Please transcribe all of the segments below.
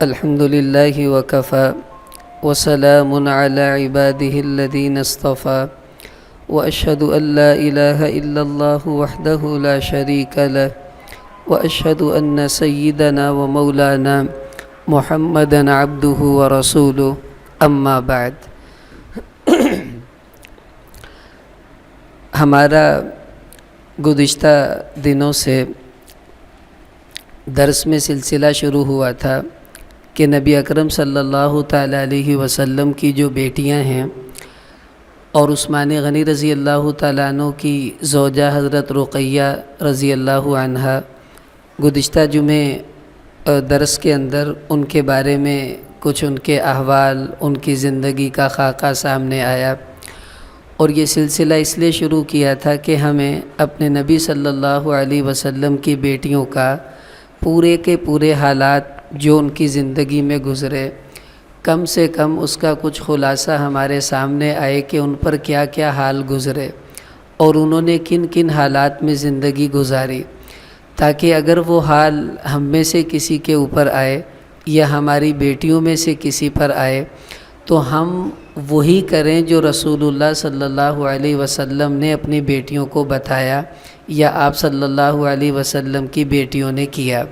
الحمد للہ وکفی وسلام علی عباده الذین اصطفی واشهد ان لا الہ الا اللہ وحدہ لا شریک لہ واشهد ان سیدنا ومولانا محمدا عبدہ ورسولہ اما بعد۔ ہمارا گزشتہ دنوں سے درس میں سلسلہ شروع ہوا تھا کہ نبی اکرم صلی اللہ تعالیٰ علیہ وسلم کی جو بیٹیاں ہیں اور عثمان غنی رضی اللہ تعالیٰ عنہ کی زوجہ حضرت رقیہ رضی اللہ عنہا، گزشتہ جمعے درس کے اندر ان کے بارے میں کچھ ان کے احوال، ان کی زندگی کا خاکہ سامنے آیا، اور یہ سلسلہ اس لیے شروع کیا تھا کہ ہمیں اپنے نبی صلی اللہ علیہ وسلم کی بیٹیوں کا پورے کے پورے حالات جو ان کی زندگی میں گزرے، کم سے کم اس کا کچھ خلاصہ ہمارے سامنے آئے کہ ان پر کیا کیا حال گزرے اور انہوں نے کن کن حالات میں زندگی گزاری، تاکہ اگر وہ حال ہم میں سے کسی کے اوپر آئے یا ہماری بیٹیوں میں سے کسی پر آئے تو ہم وہی کریں جو رسول اللہ صلی اللہ علیہ وسلم نے اپنی بیٹیوں کو بتایا یا آپ صلی اللہ علیہ وسلم کی بیٹیوں نے کیا۔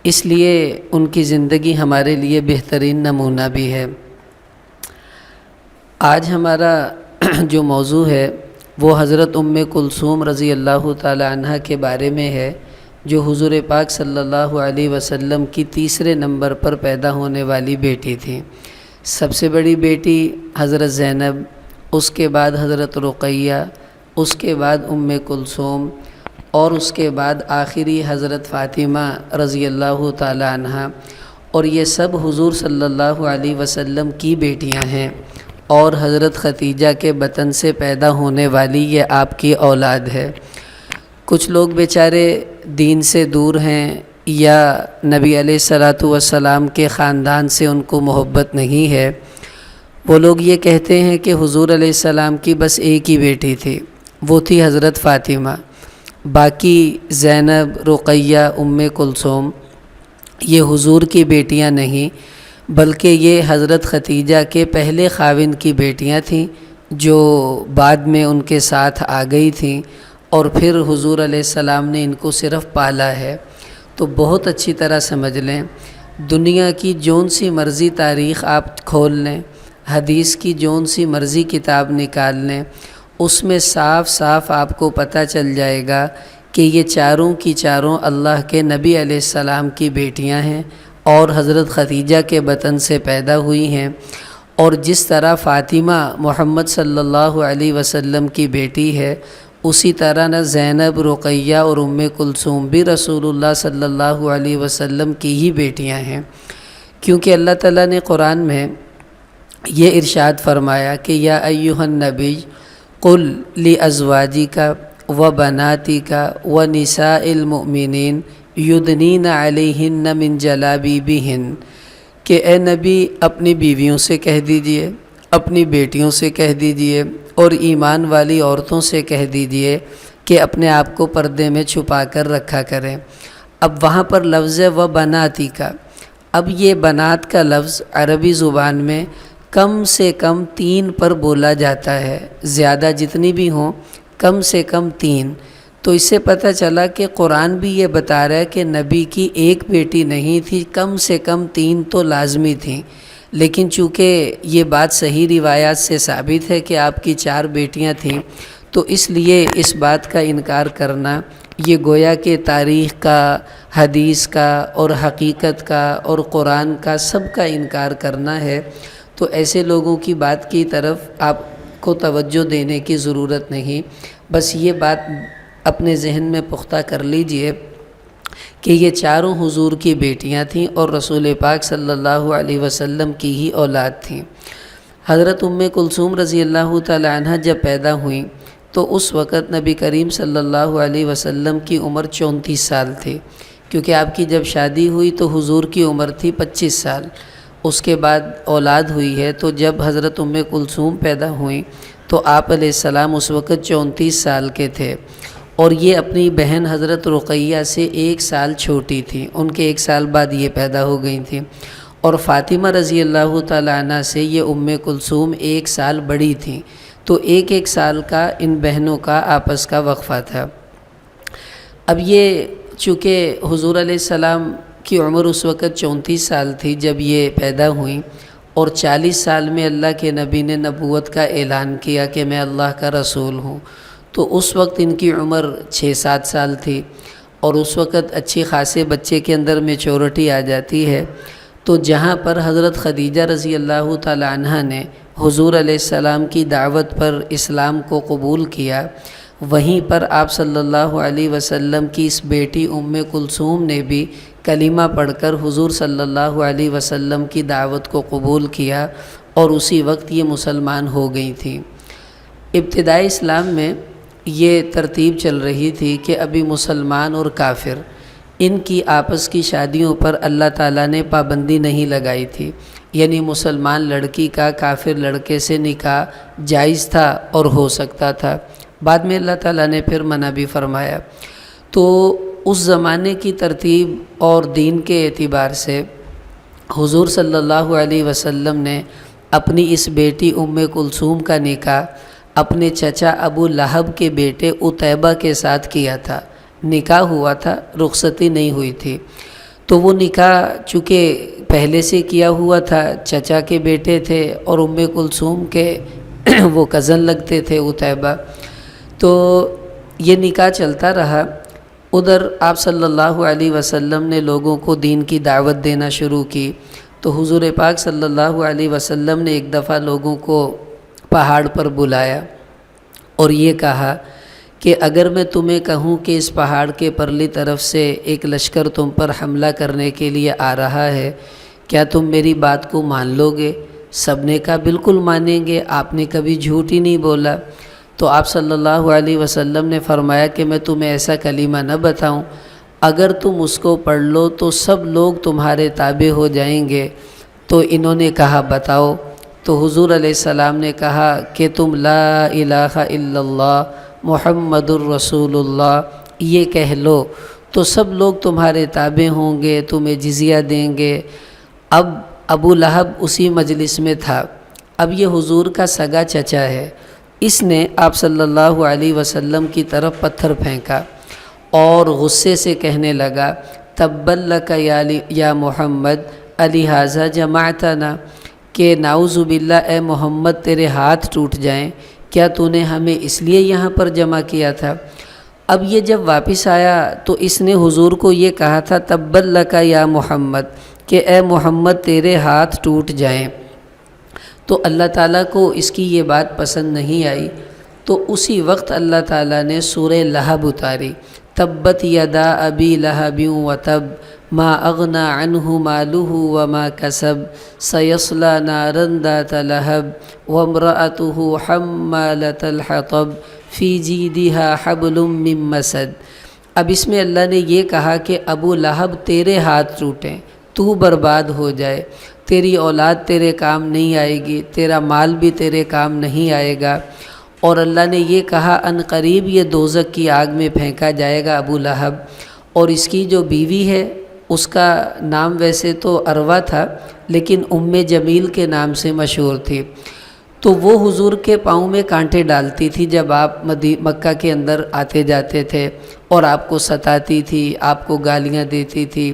اس لیے ان کی زندگی ہمارے لیے بہترین نمونہ بھی ہے۔ آج ہمارا جو موضوع ہے وہ حضرت کلثوم رضی اللہ تعالی عنہ کے بارے میں ہے، جو حضور پاک صلی اللہ علیہ وسلم کی تیسرے نمبر پر پیدا ہونے والی بیٹی تھی۔ سب سے بڑی بیٹی حضرت زینب، اس کے بعد حضرت رقیہ، اس کے بعد کلثوم، اور اس کے بعد آخری حضرت فاطمہ رضی اللہ تعالی عنہ، اور یہ سب حضور صلی اللہ علیہ وسلم کی بیٹیاں ہیں، اور حضرت ختیجہ کے بطن سے پیدا ہونے والی یہ آپ کی اولاد ہے۔ کچھ لوگ بیچارے دین سے دور ہیں یا نبی علیہ الصلوۃ والسلام کے خاندان سے ان کو محبت نہیں ہے، وہ لوگ یہ کہتے ہیں کہ حضور علیہ السلام کی بس ایک ہی بیٹی تھی، وہ تھی حضرت فاطمہ، باقی زینب، رقیہ، کلثوم یہ حضور کی بیٹیاں نہیں بلکہ یہ حضرت ختیجہ کے پہلے خاوند کی بیٹیاں تھیں جو بعد میں ان کے ساتھ آ گئی تھیں، اور پھر حضور علیہ السلام نے ان کو صرف پالا ہے۔ تو بہت اچھی طرح سمجھ لیں، دنیا کی جون سی مرضی تاریخ آپ کھول لیں، حدیث کی جون سی مرضی کتاب نکال لیں، اس میں صاف صاف آپ کو پتہ چل جائے گا کہ یہ چاروں کی چاروں اللہ کے نبی علیہ السلام کی بیٹیاں ہیں اور حضرت ختیجہ کے بطن سے پیدا ہوئی ہیں، اور جس طرح فاطمہ محمد صلی اللہ علیہ وسلم کی بیٹی ہے، اسی طرح نہ زینب، رقیہ اور کلثوم بھی رسول اللہ صلی اللہ علیہ وسلم کی ہی بیٹیاں ہیں، کیونکہ اللہ تعالیٰ نے قرآن میں یہ ارشاد فرمایا کہ یا ایھا النبی قل لازواجک وبناتک ونساء المؤمنین یدنین علیہن من جلابیبہن، کہ اے نبی اپنی بیویوں سے کہہ دیجئے، اپنی بیٹیوں سے کہہ دیجئے، اور ایمان والی عورتوں سے کہہ دیجئے کہ اپنے آپ کو پردے میں چھپا کر رکھا کریں۔ اب وہاں پر لفظ و بناتی کا، اب یہ بنات کا لفظ عربی زبان میں کم سے کم 3 پر بولا جاتا ہے، زیادہ جتنی بھی ہوں کم سے کم 3۔ تو اس سے پتہ چلا کہ قرآن بھی یہ بتا رہا ہے کہ نبی کی ایک بیٹی نہیں تھی، کم سے کم 3 تو لازمی تھیں، لیکن چونکہ یہ بات صحیح روایات سے ثابت ہے کہ آپ کی 4 بیٹیاں تھیں، تو اس لیے اس بات کا انکار کرنا یہ گویا کہ تاریخ کا، حدیث کا اور حقیقت کا اور قرآن کا سب کا انکار کرنا ہے۔ تو ایسے لوگوں کی بات کی طرف آپ کو توجہ دینے کی ضرورت نہیں، بس یہ بات اپنے ذہن میں پختہ کر لیجئے کہ یہ چاروں حضور کی بیٹیاں تھیں اور رسول پاک صلی اللہ علیہ وسلم کی ہی اولاد تھیں۔ حضرت کلثوم رضی اللہ تعالی عنہ جب پیدا ہوئیں تو اس وقت نبی کریم صلی اللہ علیہ وسلم کی عمر 34 سال تھی، کیونکہ آپ کی جب شادی ہوئی تو حضور کی عمر تھی 25 سال، اس کے بعد اولاد ہوئی ہے، تو جب حضرت کلثوم پیدا ہوئیں تو آپ علیہ السلام اس وقت 34 سال کے تھے، اور یہ اپنی بہن حضرت رقیہ سے 1 سال چھوٹی تھی، ان کے 1 سال بعد یہ پیدا ہو گئی تھیں، اور فاطمہ رضی اللہ تعالیٰ عنہ سے یہ کلثوم 1 سال بڑی تھیں، تو 1 سال کا ان بہنوں کا آپس کا وقفہ تھا۔ اب یہ چونکہ حضور علیہ السلام کی عمر اس وقت 34 سال تھی جب یہ پیدا ہوئیں، اور 40 سال میں اللہ کے نبی نے نبوت کا اعلان کیا کہ میں اللہ کا رسول ہوں، تو اس وقت ان کی عمر 6-7 سال تھی، اور اس وقت اچھی خاصے بچے کے اندر میچورٹی آ جاتی ہے۔ تو جہاں پر حضرت خدیجہ رضی اللہ تعالی عنہ نے حضور علیہ السلام کی دعوت پر اسلام کو قبول کیا، وہیں پر آپ صلی اللہ علیہ وسلم کی اس بیٹی کلثوم نے بھی کلمہ پڑھ کر حضور صلی اللہ علیہ وسلم کی دعوت کو قبول کیا، اور اسی وقت یہ مسلمان ہو گئی تھیں۔ ابتدائی اسلام میں یہ ترتیب چل رہی تھی کہ ابھی مسلمان اور کافر ان کی آپس کی شادیوں پر اللہ تعالیٰ نے پابندی نہیں لگائی تھی، یعنی مسلمان لڑکی کا کافر لڑکے سے نکاح جائز تھا اور ہو سکتا تھا، بعد میں اللہ تعالیٰ نے پھر منع بھی فرمایا۔ تو اس زمانے کی ترتیب اور دین کے اعتبار سے حضور صلی اللہ علیہ وسلم نے اپنی اس بیٹی کلثوم کا نکاح اپنے چچا ابو لہب کے بیٹے عتیبہ کے ساتھ کیا تھا۔ نکاح ہوا تھا، رخصتی نہیں ہوئی تھی، تو وہ نکاح چونکہ پہلے سے کیا ہوا تھا، چچا کے بیٹے تھے اور کلثوم کے وہ کزن لگتے تھے عتیبہ، تو یہ نکاح چلتا رہا۔ ادھر آپ صلی اللہ علیہ وسلم نے لوگوں کو دین کی دعوت دینا شروع کی، تو حضور پاک صلی اللہ علیہ وسلم نے ایک دفعہ لوگوں کو پہاڑ پر بلایا اور یہ کہا کہ اگر میں تمہیں کہوں کہ اس پہاڑ کے پرلی طرف سے ایک لشکر تم پر حملہ کرنے کے لیے آ رہا ہے، کیا تم میری بات کو مان لو گے؟ سب نے کہا بالکل مانیں گے، آپ نے کبھی جھوٹ ہی نہیں بولا۔ تو آپ صلی اللہ علیہ وسلم نے فرمایا کہ میں تمہیں ایسا کلمہ نہ بتاؤں، اگر تم اس کو پڑھ لو تو سب لوگ تمہارے تابع ہو جائیں گے۔ تو انہوں نے کہا بتاؤ، تو حضور علیہ السلام نے کہا کہ تم لا الہ الا اللہ محمد الرسول اللہ یہ کہہ لو تو سب لوگ تمہارے تابع ہوں گے، تمہیں جزیہ دیں گے۔ اب ابو لہب اسی مجلس میں تھا، اب یہ حضور کا سگا چچا ہے، اس نے آپ صلی اللہ علیہ وسلم کی طرف پتھر پھینکا اور غصے سے کہنے لگا تبا لک یا محمد الہٰذا جمعتنا، کہ نعوذ باللہ اے محمد تیرے ہاتھ ٹوٹ جائیں، کیا تو نے ہمیں اس لیے یہاں پر جمع کیا تھا؟ اب یہ جب واپس آیا تو اس نے حضور کو یہ کہا تھا تبا لک یا محمد، کہ اے محمد تیرے ہاتھ ٹوٹ جائیں۔ تو اللہ تعالیٰ کو اس کی یہ بات پسند نہیں آئی، تو اسی وقت اللہ تعالیٰ نے سورہ لہب اتاری، تبت یدا ابی لہب وتب ما اغنی عنہ مالہ وما کسب سیصلی نارا ذات لہب وامرأتہ حمالۃ الحطب فی جیدہا حبل من مسد۔ اب اس میں اللہ نے یہ کہا کہ ابو لہب تیرے ہاتھ ٹوٹیں، تو برباد ہو جائے، تیری اولاد تیرے کام نہیں آئے گی، تیرا مال بھی تیرے کام نہیں آئے گا۔ اور اللہ نے یہ کہا ان قریب یہ دوزخ کی آگ میں پھینکا جائے گا ابو لہب، اور اس کی جو بیوی ہے اس کا نام ویسے تو اروا تھا لیکن جمیل کے نام سے مشہور تھی، تو وہ حضور کے پاؤں میں کانٹے ڈالتی تھی جب آپ مکہ کے اندر آتے جاتے تھے، اور آپ کو ستاتی تھی، آپ کو گالیاں دیتی تھی۔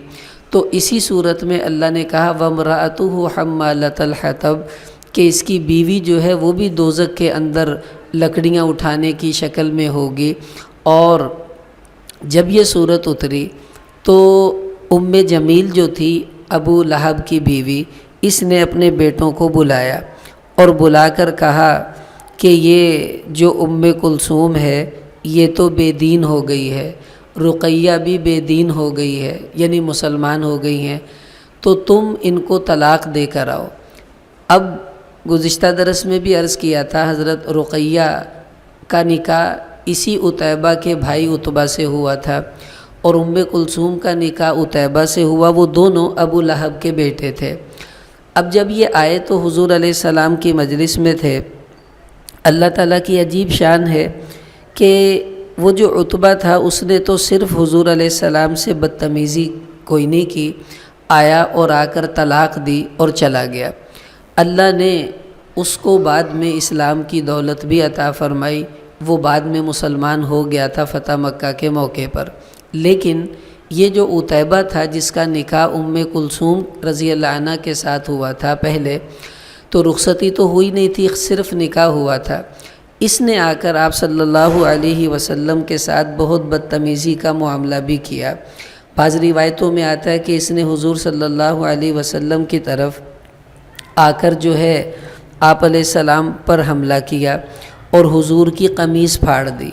تو اسی صورت میں اللہ نے کہا وَامْرَأَتُهُ حَمَّالَةَ الْحَطَبِ، کہ اس کی بیوی جو ہے وہ بھی دوزخ کے اندر لکڑیاں اٹھانے کی شکل میں ہوگی۔ اور جب یہ صورت اتری تو جمیل جو تھی ابو لہب کی بیوی، اس نے اپنے بیٹوں کو بلایا اور بلا کر کہا کہ یہ جو کلثوم ہے یہ تو بے دین ہو گئی ہے، رقیہ بھی بے دین ہو گئی ہے، یعنی مسلمان ہو گئی ہیں، تو تم ان کو طلاق دے کر آؤ۔ اب گزشتہ درس میں بھی عرض کیا تھا حضرت رقیہ کا نکاح اسی عتیبہ کے بھائی عتبہ سے ہوا تھا، اور کلثوم کا نکاح عتیبہ سے ہوا، وہ دونوں ابو لہب کے بیٹے تھے۔ اب جب یہ آئے تو حضور علیہ السلام کی مجلس میں تھے۔ اللہ تعالیٰ کی عجیب شان ہے کہ وہ جو عتبہ تھا اس نے تو صرف حضور علیہ السلام سے بدتمیزی کوئی نہیں کی، آیا اور آ کر طلاق دی اور چلا گیا۔ اللہ نے اس کو بعد میں اسلام کی دولت بھی عطا فرمائی، وہ بعد میں مسلمان ہو گیا تھا فتح مکہ کے موقع پر۔ لیکن یہ جو عتیبہ تھا جس کا نکاح کلثوم رضی اللہ عنہ کے ساتھ ہوا تھا پہلے، تو رخصتی تو ہوئی نہیں تھی، صرف نکاح ہوا تھا۔ اس نے آ کر آپ صلی اللہ علیہ وسلم کے ساتھ بہت بدتمیزی کا معاملہ بھی کیا۔ بعض روایتوں میں آتا ہے کہ اس نے حضور صلی اللہ علیہ وسلم کی طرف آ کر جو ہے آپ علیہ السلام پر حملہ کیا اور حضور کی قمیص پھاڑ دی،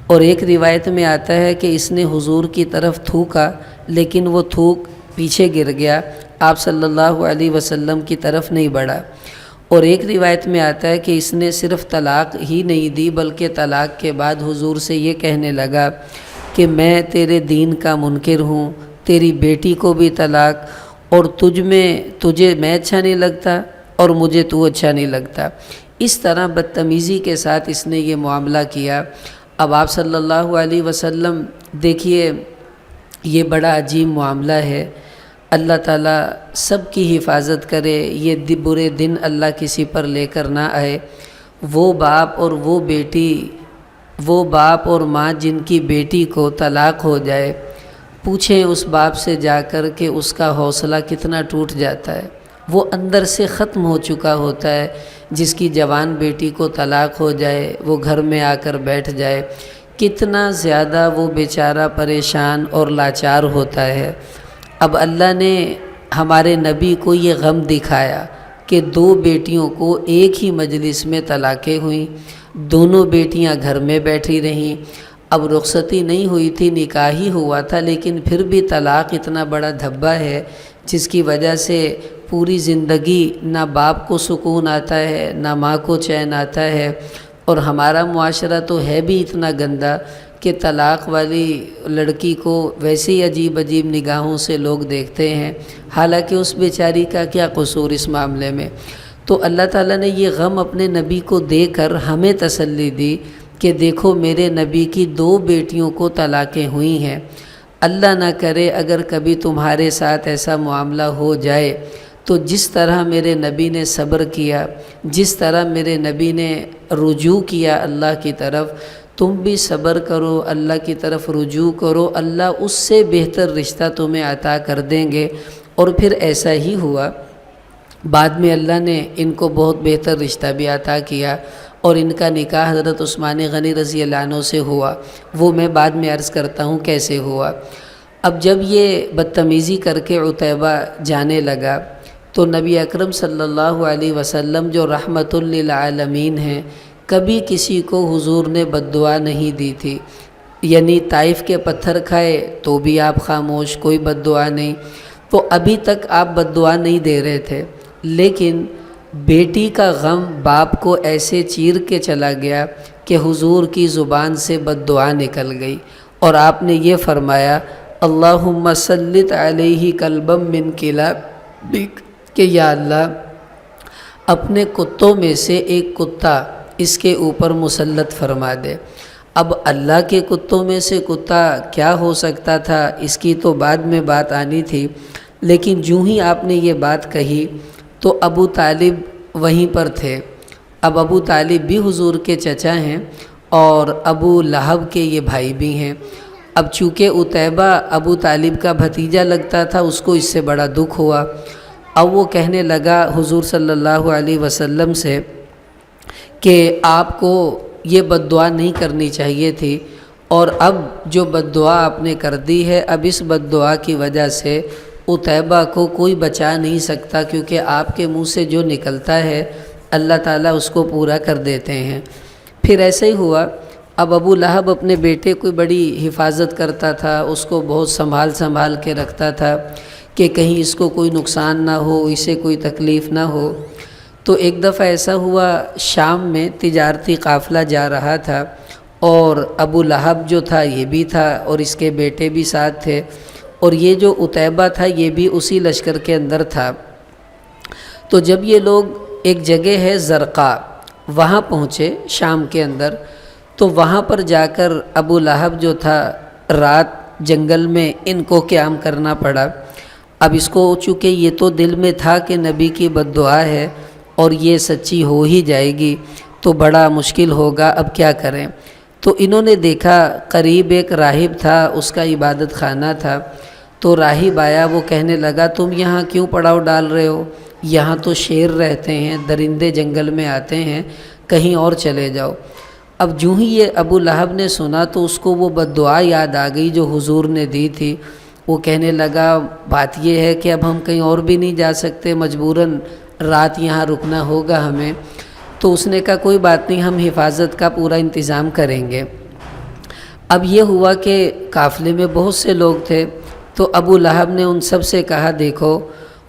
اور ایک روایت میں آتا ہے کہ اس نے حضور کی طرف تھوکا لیکن وہ تھوک پیچھے گر گیا، آپ صلی اللہ علیہ وسلم کی طرف نہیں بڑھا۔ اور ایک روایت میں آتا ہے کہ اس نے صرف طلاق ہی نہیں دی بلکہ طلاق کے بعد حضور سے یہ کہنے لگا کہ میں تیرے دین کا منکر ہوں، تیری بیٹی کو بھی طلاق، اور تجھے میں اچھا نہیں لگتا اور مجھے تو اچھا نہیں لگتا۔ اس طرح بدتمیزی کے ساتھ اس نے یہ معاملہ کیا۔ اب آپ صلی اللہ علیہ وسلم دیکھیے، یہ بڑا عجیب معاملہ ہے۔ اللہ تعالیٰ سب کی حفاظت کرے، یہ برے دن اللہ کسی پر لے کر نہ آئے۔ وہ باپ اور ماں جن کی بیٹی کو طلاق ہو جائے، پوچھیں اس باپ سے جا کر کہ اس کا حوصلہ کتنا ٹوٹ جاتا ہے، وہ اندر سے ختم ہو چکا ہوتا ہے۔ جس کی جوان بیٹی کو طلاق ہو جائے، وہ گھر میں آ کر بیٹھ جائے، کتنا زیادہ وہ بیچارہ پریشان اور لاچار ہوتا ہے۔ اب اللہ نے ہمارے نبی کو یہ غم دکھایا کہ 2 بیٹیوں کو ایک ہی مجلس میں طلاقیں ہوئیں، دونوں بیٹیاں گھر میں بیٹھی رہیں۔ اب رخصتی نہیں ہوئی تھی، نکاح ہی ہوا تھا، لیکن پھر بھی طلاق اتنا بڑا دھبا ہے جس کی وجہ سے پوری زندگی نہ باپ کو سکون آتا ہے نہ ماں کو چین آتا ہے۔ اور ہمارا معاشرہ تو ہے بھی اتنا گندا کہ طلاق والی لڑکی کو ویسے ہی عجیب عجیب نگاہوں سے لوگ دیکھتے ہیں، حالانکہ اس بیچاری کا کیا قصور اس معاملے میں۔ تو اللہ تعالیٰ نے یہ غم اپنے نبی کو دے کر ہمیں تسلی دی کہ دیکھو میرے نبی کی 2 بیٹیوں کو طلاقیں ہوئی ہیں۔ اللہ نہ کرے اگر کبھی تمہارے ساتھ ایسا معاملہ ہو جائے تو جس طرح میرے نبی نے صبر کیا، جس طرح میرے نبی نے رجوع کیا اللہ کی طرف، تم بھی صبر کرو، اللہ کی طرف رجوع کرو، اللہ اس سے بہتر رشتہ تمہیں عطا کر دیں گے۔ اور پھر ایسا ہی ہوا، بعد میں اللہ نے ان کو بہت بہتر رشتہ بھی عطا کیا، اور ان کا نکاح حضرت عثمان غنی رضی اللہ عنہ سے ہوا۔ وہ میں بعد میں عرض کرتا ہوں کیسے ہوا۔ اب جب یہ بدتمیزی کر کے عتیبہ جانے لگا تو نبی اکرم صلی اللہ علیہ وسلم جو رحمت للعالمین ہیں، کبھی کسی کو حضور نے بد دعا نہیں دی تھی، یعنی طائف کے پتھر کھائے تو بھی آپ خاموش، کوئی بد دعا نہیں، تو ابھی تک آپ بد دعا نہیں دے رہے تھے۔ لیکن بیٹی کا غم باپ کو ایسے چیر کے چلا گیا کہ حضور کی زبان سے بد دعا نکل گئی، اور آپ نے یہ فرمایا اللہم سلط علیہ کلبا من کلابک، کہ یا اللہ اپنے کتوں میں سے ایک کتا اس کے اوپر مسلط فرما دے۔ اب اللہ کے کتوں میں سے کتا کیا ہو سکتا تھا، اس کی تو بعد میں بات آنی تھی، لیکن جو ہی آپ نے یہ بات کہی تو ابو طالب وہیں پر تھے۔ اب ابو طالب بھی حضور کے چچا ہیں اور ابو لہب کے یہ بھائی بھی ہیں۔ اب چونکہ عتیبہ ابو طالب کا بھتیجا لگتا تھا، اس کو اس سے بڑا دکھ ہوا۔ اب وہ کہنے لگا حضور صلی اللہ علیہ وسلم سے کہ آپ کو یہ بد دعا نہیں کرنی چاہیے تھی، اور اب جو بد دعا آپ نے کر دی ہے، اب اس بد دعا کی وجہ سے عتیبہ کو کوئی بچا نہیں سکتا، کیونکہ آپ کے منہ سے جو نکلتا ہے اللہ تعالیٰ اس کو پورا کر دیتے ہیں۔ پھر ایسے ہی ہوا۔ اب ابو لہب اپنے بیٹے کو بڑی حفاظت کرتا تھا، اس کو بہت سنبھال کے رکھتا تھا کہ کہیں اس کو کوئی نقصان نہ ہو، اسے کوئی تکلیف نہ ہو۔ تو ایک دفعہ ایسا ہوا، شام میں تجارتی قافلہ جا رہا تھا، اور ابو لہب جو تھا یہ بھی تھا اور اس کے بیٹے بھی ساتھ تھے، اور یہ جو عتیبہ تھا یہ بھی اسی لشکر کے اندر تھا۔ تو جب یہ لوگ ایک جگہ ہے زرقا، وہاں پہنچے شام کے اندر، تو وہاں پر جا کر ابو لہب جو تھا رات جنگل میں ان کو قیام کرنا پڑا۔ اب اس کو چونکہ یہ تو دل میں تھا کہ نبی کی بد دعا ہے اور یہ سچی ہو ہی جائے گی تو بڑا مشکل ہوگا، اب کیا کریں؟ تو انہوں نے دیکھا قریب ایک راہب تھا، اس کا عبادت خانہ تھا، تو راہب آیا، وہ کہنے لگا تم یہاں کیوں پڑاؤ ڈال رہے ہو؟ یہاں تو شیر رہتے ہیں، درندے جنگل میں آتے ہیں، کہیں اور چلے جاؤ۔ اب جو ہی یہ ابو لہب نے سنا تو اس کو وہ بد دعا یاد آ گئی جو حضور نے دی تھی۔ وہ کہنے لگا بات یہ ہے کہ اب ہم کہیں اور بھی نہیں جا سکتے، مجبوراً رات یہاں رکنا ہوگا ہمیں۔ تو اس نے کہا کوئی بات نہیں، ہم حفاظت کا پورا انتظام کریں گے۔ اب یہ ہوا کہ قافلے میں بہت سے لوگ تھے، تو ابو لہب نے ان سب سے کہا دیکھو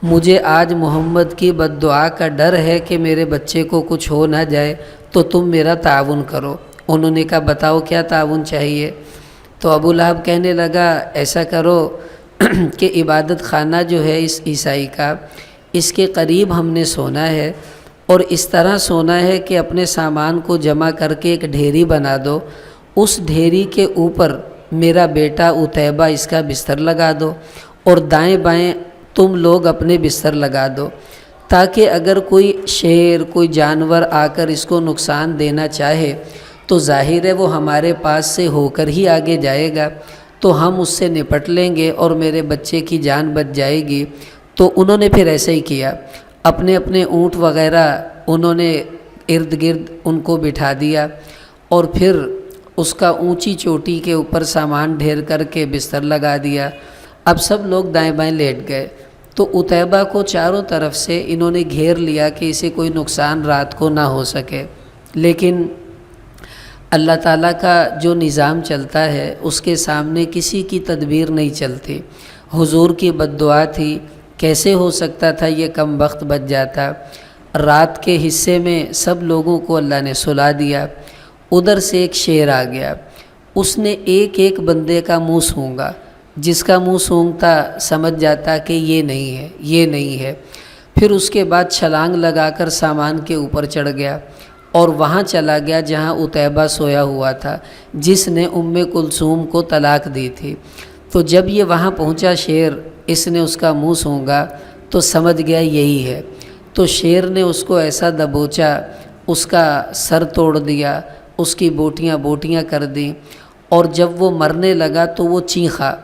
مجھے آج محمد کی بد دعا کا ڈر ہے کہ میرے بچے کو کچھ ہو نہ جائے، تو تم میرا تعاون کرو۔ انہوں نے کہا بتاؤ کیا تعاون چاہیے؟ تو ابو لہب کہنے لگا ایسا کرو کہ عبادت خانہ جو ہے اس عیسائی کا، اس کے قریب ہم نے سونا ہے، اور اس طرح سونا ہے کہ اپنے سامان کو جمع کر کے ایک ڈھیری بنا دو، اس ڈھیری کے اوپر میرا بیٹا عتیبہ اس کا بستر لگا دو، اور دائیں بائیں تم لوگ اپنے بستر لگا دو، تاکہ اگر کوئی شیر کوئی جانور آ کر اس کو نقصان دینا چاہے تو ظاہر ہے وہ ہمارے پاس سے ہو کر ہی آگے جائے گا، تو ہم اس سے نپٹ لیں گے اور میرے بچے کی جان بچ جائے گی۔ تو انہوں نے پھر ایسے ہی کیا، اپنے اپنے اونٹ وغیرہ انہوں نے ارد گرد ان کو بٹھا دیا، اور پھر اس کا اونچی چوٹی کے اوپر سامان ڈھیر کر کے بستر لگا دیا۔ اب سب لوگ دائیں بائیں لیٹ گئے، تو عتیبہ کو چاروں طرف سے انہوں نے گھیر لیا کہ اسے کوئی نقصان رات کو نہ ہو سکے۔ لیکن اللہ تعالیٰ کا جو نظام چلتا ہے اس کے سامنے کسی کی تدبیر نہیں چلتی۔ حضور کی بد دعا تھی، کیسے ہو سکتا تھا یہ کم بخت بچ جاتا؟ رات کے حصے میں سب لوگوں کو اللہ نے سلا دیا۔ ادھر سے ایک شیر آ گیا، اس نے ایک ایک بندے کا منہ سونگا، جس کا منہ سونگتا سمجھ جاتا کہ یہ نہیں ہے، یہ نہیں ہے۔ پھر اس کے بعد چھلانگ لگا کر سامان کے اوپر چڑھ گیا اور وہاں چلا گیا جہاں عتیبہ سویا ہوا تھا، جس نے کلثوم کو طلاق دی تھی۔ تو جب یہ وہاں پہنچا شیر، اس نے اس کا منہ سونگا تو سمجھ گیا یہی ہے۔ تو شیر نے اس کو ایسا دبوچا، اس کا سر توڑ دیا، اس کی بوٹیاں بوٹیاں کر دیں، اور جب وہ مرنے لگا تو وہ چیخا،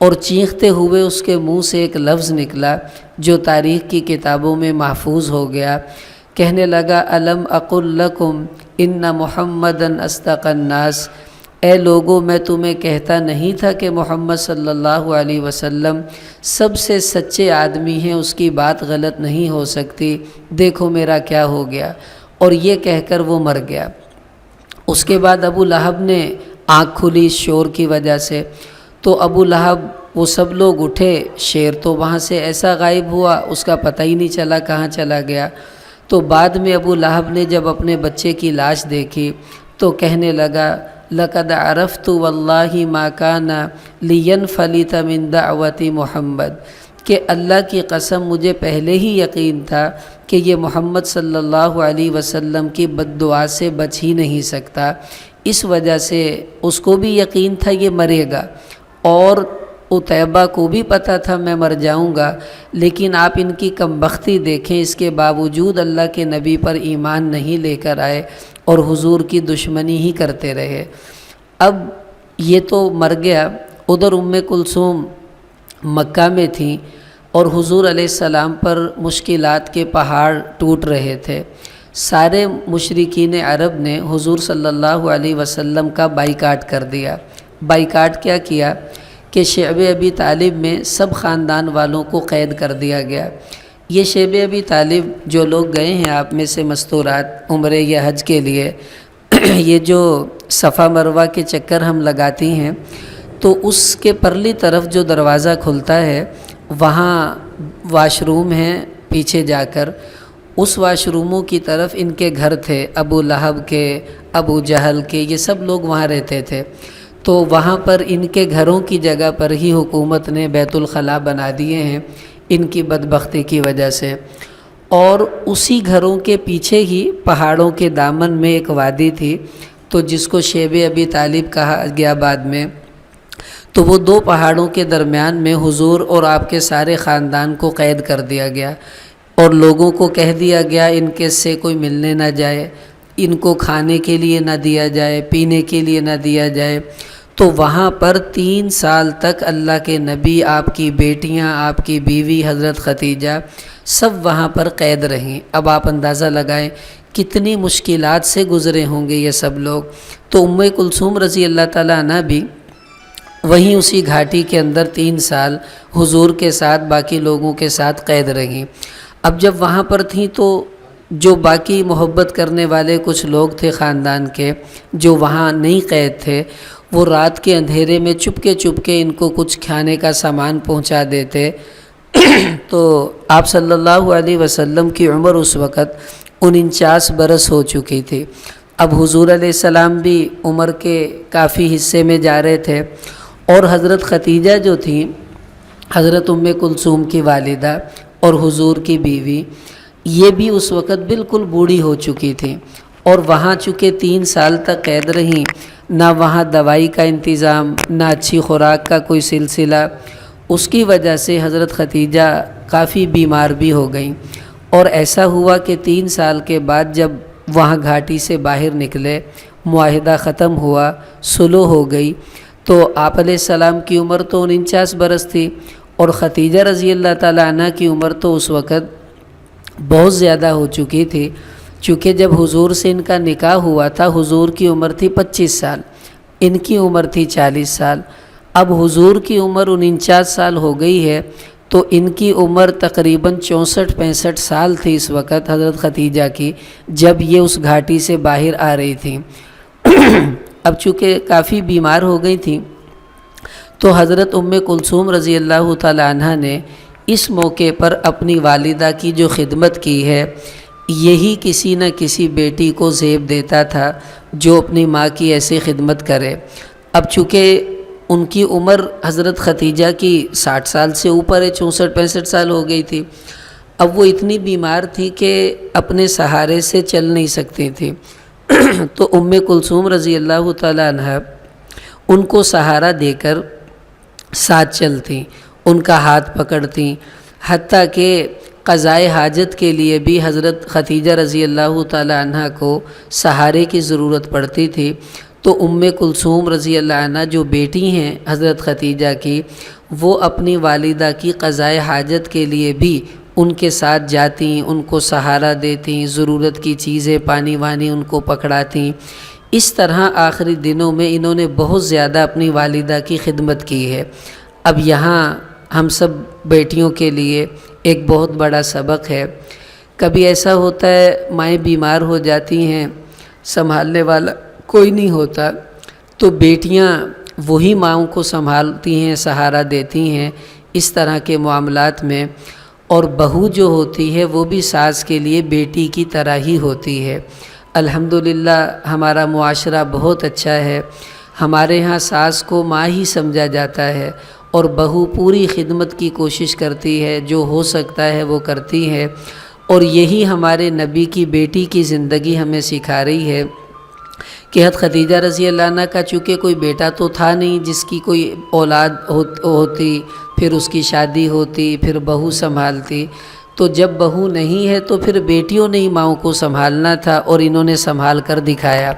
اور چیختے ہوئے اس کے منہ سے ایک لفظ نکلا جو تاریخ کی کتابوں میں محفوظ ہو گیا۔ کہنے لگا الم اقل لکم ان محمدً اصدق الناس، اے لوگو میں تمہیں کہتا نہیں تھا کہ محمد صلی اللہ علیہ وسلم سب سے سچے آدمی ہیں، اس کی بات غلط نہیں ہو سکتی، دیکھو میرا کیا ہو گیا۔ اور یہ کہہ کر وہ مر گیا۔ اس کے بعد ابو لہب نے آنکھ کھلی اس شور کی وجہ سے، تو ابو لہب وہ سب لوگ اٹھے، شیر تو وہاں سے ایسا غائب ہوا اس کا پتہ ہی نہیں چلا کہاں چلا گیا۔ تو بعد میں ابو لہب نے جب اپنے بچے کی لاش دیکھی تو کہنے لگا لقد عرفت واللہ ما کان لینفلت من دعوت محمد، کہ اللہ کی قسم مجھے پہلے ہی یقین تھا کہ یہ محمد صلی اللہ علیہ وسلم کی بد دعا سے بچ ہی نہیں سکتا۔ اس وجہ سے اس کو بھی یقین تھا یہ مرے گا، اور عتیبہ کو بھی پتہ تھا میں مر جاؤں گا، لیکن آپ ان کی کم بختی دیکھیں، اس کے باوجود اللہ کے نبی پر ایمان نہیں لے کر آئے اور حضور کی دشمنی ہی کرتے رہے۔ اب یہ تو مر گیا، ادھر کلثوم مکہ میں تھیں اور حضور علیہ السلام پر مشکلات کے پہاڑ ٹوٹ رہے تھے۔ سارے مشرکین عرب نے حضور صلی اللہ علیہ وسلم کا بائیکاٹ کر دیا۔ بائیکاٹ کیا کیا کہ شعب ابی طالب میں سب خاندان والوں کو قید کر دیا گیا۔ یہ شعب ابی طالب جو لوگ گئے ہیں آپ میں سے مستورات عمرے یا حج کے لیے، یہ جو صفا مروہ کے چکر ہم لگاتی ہیں، تو اس کے پرلی طرف جو دروازہ کھلتا ہے وہاں واش روم ہیں، پیچھے جا کر اس واش روموں کی طرف ان کے گھر تھے، ابو لہب کے، ابو جہل کے، یہ سب لوگ وہاں رہتے تھے۔ تو وہاں پر ان کے گھروں کی جگہ پر ہی حکومت نے بیت الخلاء بنا دیے ہیں ان کی بدبختی کی وجہ سے، اور اسی گھروں کے پیچھے ہی پہاڑوں کے دامن میں ایک وادی تھی، تو جس کو شعب ابی طالب کہا گیا بعد میں۔ تو وہ دو پہاڑوں کے درمیان میں حضور اور آپ کے سارے خاندان کو قید کر دیا گیا، اور لوگوں کو کہہ دیا گیا ان کے سے کوئی ملنے نہ جائے، ان کو کھانے کے لیے نہ دیا جائے، پینے کے لیے نہ دیا جائے۔ تو وہاں پر 3 سال تک اللہ کے نبی، آپ کی بیٹیاں، آپ کی بیوی حضرت ختیجہ سب وہاں پر قید رہیں۔ اب آپ اندازہ لگائیں کتنی مشکلات سے گزرے ہوں گے یہ سب لوگ۔ تو ام کلثوم رضی اللہ تعالیٰ عنہ بھی وہیں اسی گھاٹی کے اندر 3 سال حضور کے ساتھ باقی لوگوں کے ساتھ قید رہیں۔ اب جب وہاں پر تھیں تو جو باقی محبت کرنے والے کچھ لوگ تھے خاندان کے، جو وہاں نہیں قید تھے، وہ رات کے اندھیرے میں چپکے چپکے ان کو کچھ کھانے کا سامان پہنچا دیتے۔ تو آپ صلی اللہ علیہ وسلم کی عمر اس وقت 49 برس ہو چکی تھی۔ اب حضور علیہ السلام بھی عمر کے کافی حصے میں جا رہے تھے، اور حضرت ختیجہ جو تھیں، حضرت ام کلثوم کی والدہ اور حضور کی بیوی، یہ بھی اس وقت بالکل بوڑھی ہو چکی تھیں، اور وہاں چونکہ 3 سال تک قید رہیں، نہ وہاں دوائی کا انتظام، نہ اچھی خوراک کا کوئی سلسلہ، اس کی وجہ سے حضرت ختیجہ کافی بیمار بھی ہو گئیں۔ اور ایسا ہوا کہ 3 سال کے بعد جب وہاں گھاٹی سے باہر نکلے، معاہدہ ختم ہوا، صلح ہو گئی، تو آپ علیہ السلام کی عمر تو 49 برس تھی، اور ختیجہ رضی اللہ تعالیٰ عنہ کی عمر تو اس وقت بہت زیادہ ہو چکی تھی، چونکہ جب حضور سے ان کا نکاح ہوا تھا حضور کی عمر تھی 25 سال، ان کی عمر تھی 40 سال۔ اب حضور کی عمر 49 سال ہو گئی ہے، تو ان کی عمر تقریباً 64-65 سال تھی اس وقت حضرت ختیجہ کی، جب یہ اس گھاٹی سے باہر آ رہی تھیں۔ اب چونکہ کافی بیمار ہو گئی تھیں، تو حضرت ام کلثوم رضی اللہ تعالی عنہ نے اس موقع پر اپنی والدہ کی جو خدمت کی ہے، یہی کسی نہ کسی بیٹی کو زیب دیتا تھا جو اپنی ماں کی ایسی خدمت کرے۔ اب چونکہ ان کی عمر حضرت ختیجہ کی 60 سال سے اوپر ہے، 64-65 سال ہو گئی تھی۔ اب وہ اتنی بیمار تھی کہ اپنے سہارے سے چل نہیں سکتی تھی، تو ام کلثوم رضی اللہ تعالی عنہ ان کو سہارا دے کر ساتھ چلتی، ان کا ہاتھ پکڑتی، حتیٰ کہ قضائے حاجت کے لیے بھی حضرت ختیجہ رضی اللہ تعالی عنہ کو سہارے کی ضرورت پڑتی تھی۔ تو ام کلثوم رضی اللہ عنہ جو بیٹی ہیں حضرت ختیجہ کی، وہ اپنی والدہ کی قضائے حاجت کے لیے بھی ان کے ساتھ جاتیں، ان کو سہارا دیتیں، ضرورت کی چیزیں پانی وانی ان کو پکڑاتیں۔ اس طرح آخری دنوں میں انہوں نے بہت زیادہ اپنی والدہ کی خدمت کی ہے۔ اب یہاں ہم سب بیٹیوں کے لیے ایک بہت بڑا سبق ہے۔ کبھی ایسا ہوتا ہے مائیں بیمار ہو جاتی ہیں، سنبھالنے والا کوئی نہیں ہوتا، تو بیٹیاں وہی ماؤں کو سنبھالتی ہیں، سہارا دیتی ہیں اس طرح کے معاملات میں، اور بہو جو ہوتی ہے وہ بھی ساس کے لیے بیٹی کی طرح ہی ہوتی ہے۔ الحمدللہ ہمارا معاشرہ بہت اچھا ہے، ہمارے ہاں ساس کو ماں ہی سمجھا جاتا ہے، اور بہو پوری خدمت کی کوشش کرتی ہے، جو ہو سکتا ہے وہ کرتی ہے، اور یہی ہمارے نبی کی بیٹی کی زندگی ہمیں سکھا رہی ہے کہ حضرت ختیجہ رضی اللہ عنہ کا چونکہ کوئی بیٹا تو تھا نہیں جس کی کوئی اولاد ہوتی، پھر اس کی شادی ہوتی، پھر بہو سنبھالتی، تو جب بہو نہیں ہے تو پھر بیٹیوں نے ہی ماؤں کو سنبھالنا تھا، اور انہوں نے سنبھال کر دکھایا۔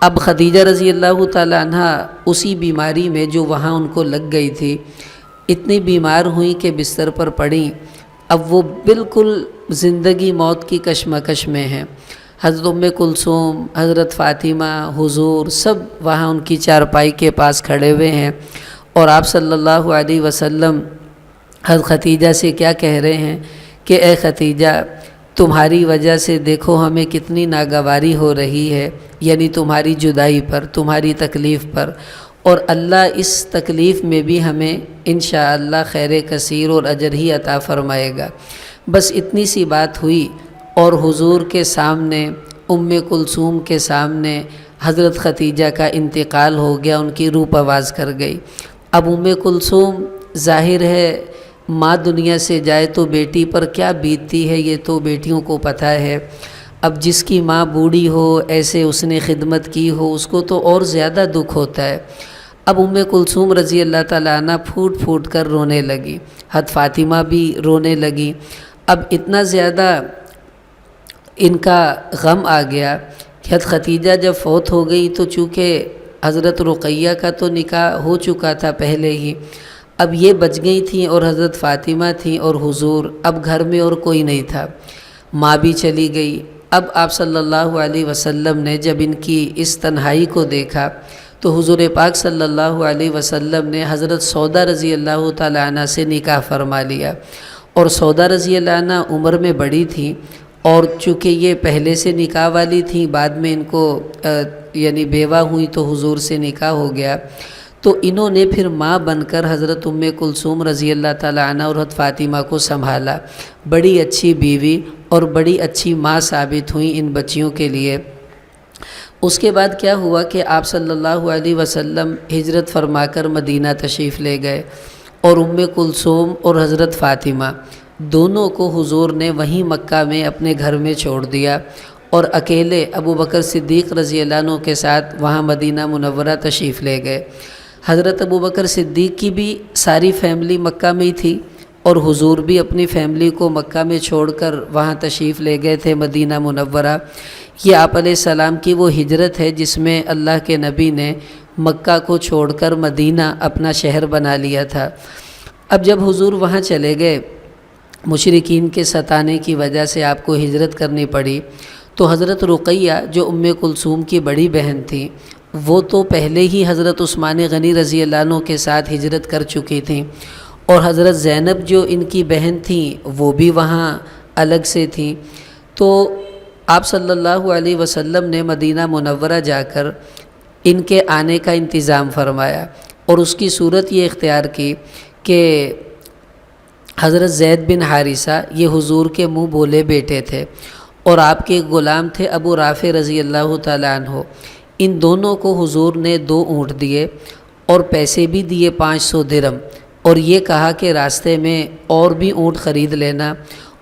اب ختیجہ رضی اللہ تعالی عنہ اسی بیماری میں جو وہاں ان کو لگ گئی تھی، اتنی بیمار ہوئیں کہ بستر پر پڑیں۔ اب وہ بالکل زندگی موت کی کشمکش میں ہیں۔ حضرت ام کلثوم، حضرت فاطمہ، حضور سب وہاں ان کی چارپائی کے پاس کھڑے ہوئے ہیں، اور آپ صلی اللہ علیہ وسلم حضرت ختیجہ سے کیا کہہ رہے ہیں کہ اے ختیجہ، تمہاری وجہ سے دیکھو ہمیں کتنی ناگواری ہو رہی ہے، یعنی تمہاری جدائی پر، تمہاری تکلیف پر، اور اللہ اس تکلیف میں بھی ہمیں انشاءاللہ خیر کثیر اور اجر ہی عطا فرمائے گا۔ بس اتنی سی بات ہوئی، اور حضور کے سامنے، ام کلثوم کے سامنے حضرت ختیجہ کا انتقال ہو گیا، ان کی روح پرواز کر گئی۔ اب ام کلثوم ظاہر ہے ماں دنیا سے جائے تو بیٹی پر کیا بیتتی ہے یہ تو بیٹیوں کو پتہ ہے۔ اب جس کی ماں بوڑھی ہو، ایسے اس نے خدمت کی ہو، اس کو تو اور زیادہ دکھ ہوتا ہے۔ اب کلثوم رضی اللہ تعالیٰ عنہ پھوٹ پھوٹ کر رونے لگی، حضرت فاطمہ بھی رونے لگی۔ اب اتنا زیادہ ان کا غم آ گیا کہ حضرت ختیجہ جب فوت ہو گئی تو چونکہ حضرت رقیہ کا تو نکاح ہو چکا تھا پہلے ہی، اب یہ بچ گئی تھیں اور حضرت فاطمہ تھیں اور حضور، اب گھر میں اور کوئی نہیں تھا، ماں بھی چلی گئی۔ اب آپ صلی اللہ علیہ وسلم نے جب ان کی اس تنہائی کو دیکھا تو حضور پاک صلی اللہ علیہ وسلم نے حضرت سودہ رضی اللہ تعالیٰ عنہ سے نکاح فرما لیا، اور سودہ رضی اللہ عنہ عمر میں بڑی تھیں، اور چونکہ یہ پہلے سے نکاح والی تھیں، بعد میں ان کو یعنی بیوہ ہوئی تو حضور سے نکاح ہو گیا، تو انہوں نے پھر ماں بن کر حضرت کلثوم رضی اللہ تعالیٰ عنہ اور حضرت فاطمہ کو سنبھالا۔ بڑی اچھی بیوی اور بڑی اچھی ماں ثابت ہوئیں ان بچیوں کے لیے۔ اس کے بعد کیا ہوا کہ آپ صلی اللہ علیہ وسلم ہجرت فرما کر مدینہ تشریف لے گئے، اور کلثوم اور حضرت فاطمہ دونوں کو حضور نے وہیں مکہ میں اپنے گھر میں چھوڑ دیا، اور اکیلے ابو بکر صدیق رضی اللہ عنہ کے ساتھ وہاں مدینہ منورہ تشریف لے گئے۔ حضرت ابو بکر صدیق کی بھی ساری فیملی مکہ میں ہی تھی، اور حضور بھی اپنی فیملی کو مکہ میں چھوڑ کر وہاں تشریف لے گئے تھے مدینہ منورہ۔ یہ آپ علیہ السلام کی وہ ہجرت ہے جس میں اللہ کے نبی نے مکہ کو چھوڑ کر مدینہ اپنا شہر بنا لیا تھا۔ اب جب حضور وہاں چلے گئے، مشرکین کے ستانے کی وجہ سے آپ کو ہجرت کرنی پڑی، تو حضرت رقیہ جو کلثوم کی بڑی بہن تھی، وہ تو پہلے ہی حضرت عثمان غنی رضی اللہ عنہ کے ساتھ ہجرت کر چکی تھیں، اور حضرت زینب جو ان کی بہن تھیں وہ بھی وہاں الگ سے تھیں۔ تو آپ صلی اللہ علیہ وسلم نے مدینہ منورہ جا کر ان کے آنے کا انتظام فرمایا، اور اس کی صورت یہ اختیار کی کہ حضرت زید بن حارثہ یہ حضور کے منہ بولے بیٹے تھے، اور آپ کے غلام تھے ابو رافع رضی اللہ تعالیٰ عنہ۔ ان دونوں کو حضور نے 2 اونٹ دیے، اور پیسے بھی دیے 500 درہم، اور یہ کہا کہ راستے میں اور بھی اونٹ خرید لینا،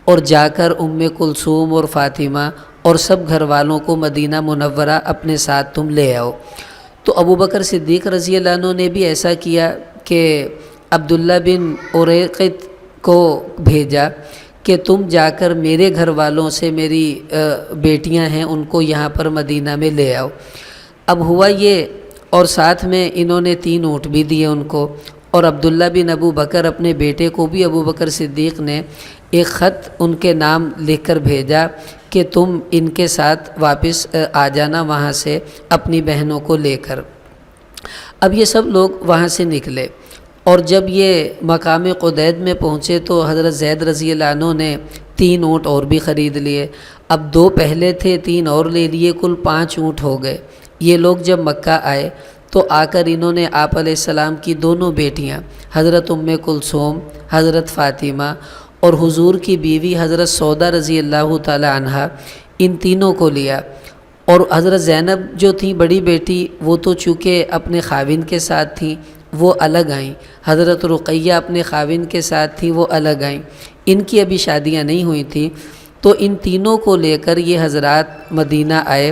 اور جا کر کلثوم اور فاطمہ اور سب گھر والوں کو مدینہ منورہ اپنے ساتھ تم لے آؤ۔ تو ابو بکر صدیق رضی اللہ عنہ نے بھی ایسا کیا کہ عبداللہ بن اریقط کو بھیجا کہ تم جا کر میرے گھر والوں سے میری بیٹیاں ہیں ان کو یہاں پر مدینہ میں لے آؤ۔ اب ہوا یہ، اور ساتھ میں انہوں نے 3 اونٹ بھی دیے ان کو، اور عبداللہ بن ابو بکر اپنے بیٹے کو بھی ابو بکر صدیق نے ایک خط ان کے نام لکھ کر بھیجا کہ تم ان کے ساتھ واپس آ جانا وہاں سے اپنی بہنوں کو لے کر۔ اب یہ سب لوگ وہاں سے نکلے، اور جب یہ مقام قدید میں پہنچے تو حضرت زید رضی اللہ عنہ نے 3 اونٹ اور بھی خرید لیے۔ اب 2 پہلے تھے، 3 اور لے لیے، کل 5 اونٹ ہو گئے۔ یہ لوگ جب مکہ آئے تو آ کر انہوں نے آپ علیہ السلام کی دونوں بیٹیاں حضرت کلثوم، حضرت فاطمہ اور حضور کی بیوی حضرت سودہ رضی اللہ تعالی عنہ، ان تینوں کو لیا، اور حضرت زینب جو تھیں بڑی بیٹی، وہ تو چونکہ اپنے خاوند کے ساتھ تھیں وہ الگ آئیں، حضرت رقیہ اپنے خاوند کے ساتھ تھیں وہ الگ آئیں، ان کی ابھی شادیاں نہیں ہوئی تھیں، تو ان تینوں کو لے کر یہ حضرات مدینہ آئے،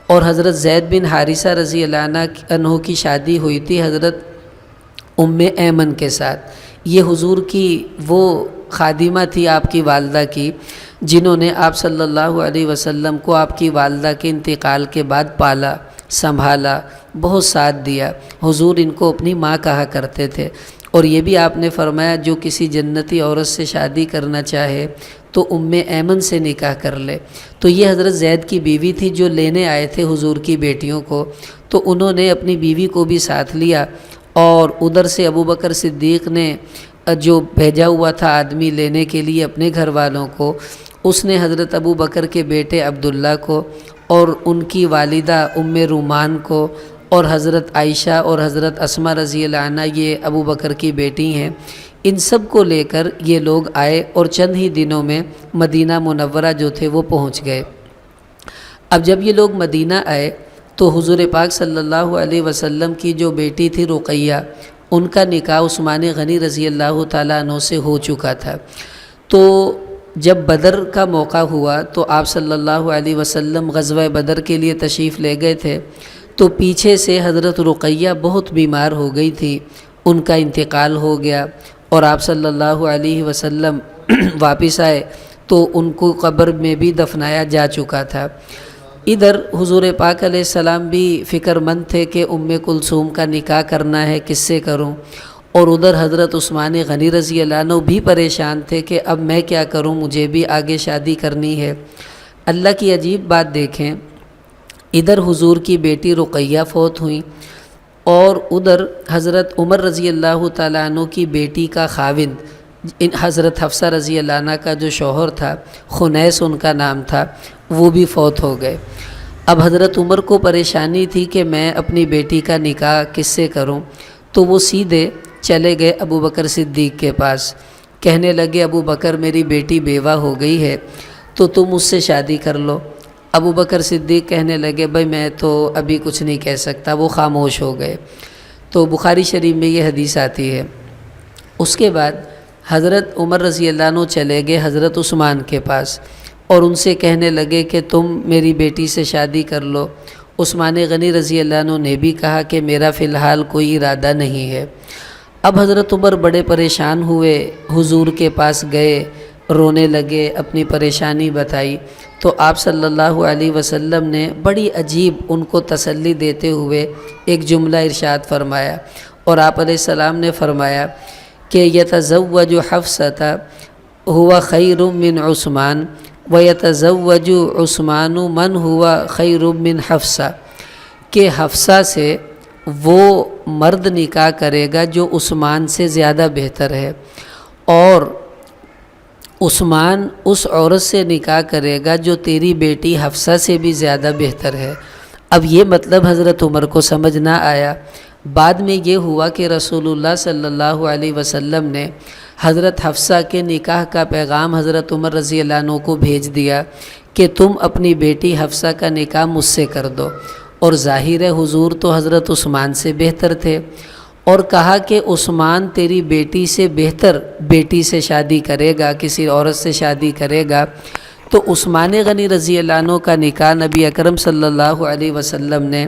اور حضرت زید بن حارثہ رضی اللہ عنہ کی شادی ہوئی تھی حضرت ایمن کے ساتھ۔ یہ حضور کی وہ خادمہ تھی آپ کی والدہ کی، جنہوں نے آپ صلی اللہ علیہ وسلم کو آپ کی والدہ کے انتقال کے بعد پالا، سنبھالا، بہت ساتھ دیا۔ حضور ان کو اپنی ماں کہا کرتے تھے، اور یہ بھی آپ نے فرمایا جو کسی جنتی عورت سے شادی کرنا چاہے تو ایمن سے نکاح کر لے۔ تو یہ حضرت زید کی بیوی تھی جو لینے آئے تھے حضور کی بیٹیوں کو، تو انہوں نے اپنی بیوی کو بھی ساتھ لیا، اور ادھر سے ابو بکر صدیق نے جو بھیجا ہوا تھا آدمی لینے کے لیے اپنے گھر والوں کو، اس نے حضرت ابو بکر کے بیٹے عبداللہ کو اور ان کی والدہ رومان کو اور حضرت عائشہ اور حضرت اسماء رضی اللہ عنہ، یہ ابو بکر کی بیٹی ہیں، ان سب کو لے کر یہ لوگ آئے، اور چند ہی دنوں میں مدینہ منورہ جو تھے وہ پہنچ گئے۔ اب جب یہ لوگ مدینہ آئے تو حضور پاک صلی اللہ علیہ وسلم کی جو بیٹی تھی رقیہ، ان کا نکاح عثمان غنی رضی اللہ تعالیٰ عنہ سے ہو چکا تھا۔ تو جب بدر کا موقع ہوا تو آپ صلی اللہ علیہ وسلم غزوہ بدر کے لیے تشریف لے گئے تھے، تو تو پیچھے سے حضرت رقیہ بہت بیمار ہو گئی تھی، ان کا انتقال ہو گیا اور آپ صلی اللہ علیہ وسلم واپس آئے تو ان کو قبر میں بھی دفنایا جا چکا تھا۔ ادھر حضور پاک علیہ السلام بھی فکر مند تھے کہ کلثوم کا نکاح کرنا ہے، کس سے کروں، اور ادھر حضرت عثمان غنی رضی اللہ عنہ بھی پریشان تھے کہ اب میں کیا کروں، مجھے بھی آگے شادی کرنی ہے۔ اللہ کی عجیب بات دیکھیں، ادھر حضور کی بیٹی رقیہ فوت ہوئیں اور ادھر حضرت عمر رضی اللہ تعالیٰ عنہ کی بیٹی کا خاوند حضرت حفصہ رضی اللہ عنہ کا جو شوہر تھا، خنیس ان کا نام تھا، وہ بھی فوت ہو گئے۔ اب حضرت عمر کو پریشانی تھی کہ میں اپنی بیٹی کا نکاح کس سے کروں، تو وہ سیدھے چلے گئے ابو بکر صدیق کے پاس، کہنے لگے ابو بکر میری بیٹی بیوہ ہو گئی ہے تو تم اس سے شادی کر لو۔ ابو بکر صدیق کہنے لگے بھائی میں تو ابھی کچھ نہیں کہہ سکتا، وہ خاموش ہو گئے۔ تو بخاری شریف میں یہ حدیث آتی ہے۔ اس کے بعد حضرت عمر رضی اللہ عنہ چلے گئے حضرت عثمان کے پاس اور ان سے کہنے لگے کہ تم میری بیٹی سے شادی کر لو۔ عثمان غنی رضی اللہ عنہ نے بھی کہا کہ میرا فی الحال کوئی ارادہ نہیں ہے۔ اب حضرت عمر بڑے پریشان ہوئے، حضور کے پاس گئے، رونے لگے، اپنی پریشانی بتائی تو آپ صلی اللہ علیہ وسلم نے بڑی عجیب ان کو تسلی دیتے ہوئے ایک جملہ ارشاد فرمایا، اور آپ علیہ السلام نے فرمایا کہ یتزوج حفصۃ ہوا خیر من عثمان ویتزوج عثمان من ہوا خیر من حفصہ، کہ حفصہ سے وہ مرد نکاح کرے گا جو عثمان سے زیادہ بہتر ہے، اور عثمان اس عورت سے نکاح کرے گا جو تیری بیٹی حفصہ سے بھی زیادہ بہتر ہے۔ اب یہ مطلب حضرت عمر کو سمجھ نہ آیا۔ بعد میں یہ ہوا کہ رسول اللہ صلی اللہ علیہ وسلم نے حضرت حفصہ کے نکاح کا پیغام حضرت عمر رضی اللہ عنہ کو بھیج دیا کہ تم اپنی بیٹی حفصہ کا نکاح مجھ سے کر دو، اور ظاہر حضور تو حضرت عثمان سے بہتر تھے، اور کہا کہ عثمان تیری بیٹی سے بہتر بیٹی سے شادی کرے گا، کسی عورت سے شادی کرے گا۔ تو عثمان غنی رضی اللہ عنہ کا نکاح نبی اکرم صلی اللہ علیہ وسلم نے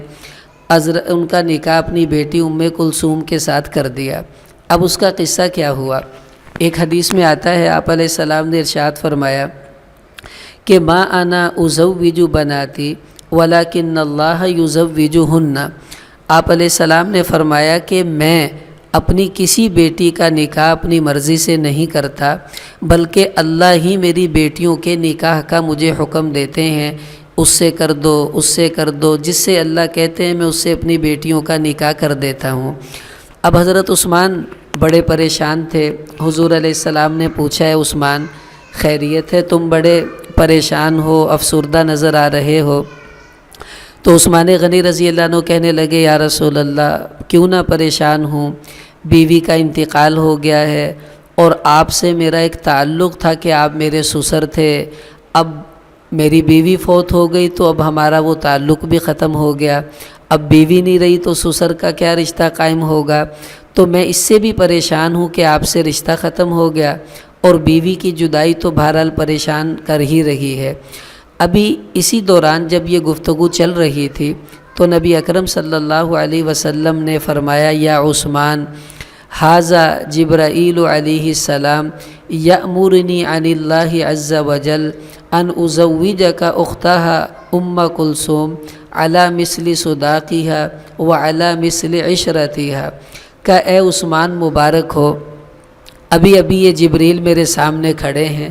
ان کا نکاح اپنی بیٹی کلثوم کے ساتھ کر دیا۔ اب اس کا قصہ کیا ہوا؟ ایک حدیث میں آتا ہے آپ علیہ السلام نے ارشاد فرمایا کہ ما انا ازوج بناتی ولکن اللہ یزوجہن۔ آپ علیہ السلام نے فرمایا کہ میں اپنی کسی بیٹی کا نکاح اپنی مرضی سے نہیں کرتا، بلکہ اللہ ہی میری بیٹیوں کے نکاح کا مجھے حکم دیتے ہیں، اس سے کر دو، اس سے کر دو، جس سے اللہ کہتے ہیں میں اس سے اپنی بیٹیوں کا نکاح کر دیتا ہوں۔ اب حضرت عثمان بڑے پریشان تھے۔ حضور علیہ السلام نے پوچھا ہے عثمان خیریت ہے؟ تم بڑے پریشان ہو، افسردہ نظر آ رہے ہو۔ تو عثمان غنی رضی اللہ عنہ کہنے لگے یا رسول اللہ کیوں نہ پریشان ہوں، بیوی کا انتقال ہو گیا ہے اور آپ سے میرا ایک تعلق تھا کہ آپ میرے سسر تھے، اب میری بیوی فوت ہو گئی تو اب ہمارا وہ تعلق بھی ختم ہو گیا، اب بیوی نہیں رہی تو سسر کا کیا رشتہ قائم ہوگا، تو میں اس سے بھی پریشان ہوں کہ آپ سے رشتہ ختم ہو گیا، اور بیوی کی جدائی تو بہرحال پریشان کر ہی رہی ہے۔ ابھی اسی دوران جب یہ گفتگو چل رہی تھی تو نبی اکرم صلی اللہ علیہ وسلم نے فرمایا یا عثمان ھذا جبرائیل علیہ السلام یأمرنی عن اللہ عز وجل ان ازوجک اختها کلثوم علی مثل صداقها وعلی مثل عشرتها، کہ اے عثمان مبارک ہو، ابھی یہ جبریل میرے سامنے کھڑے ہیں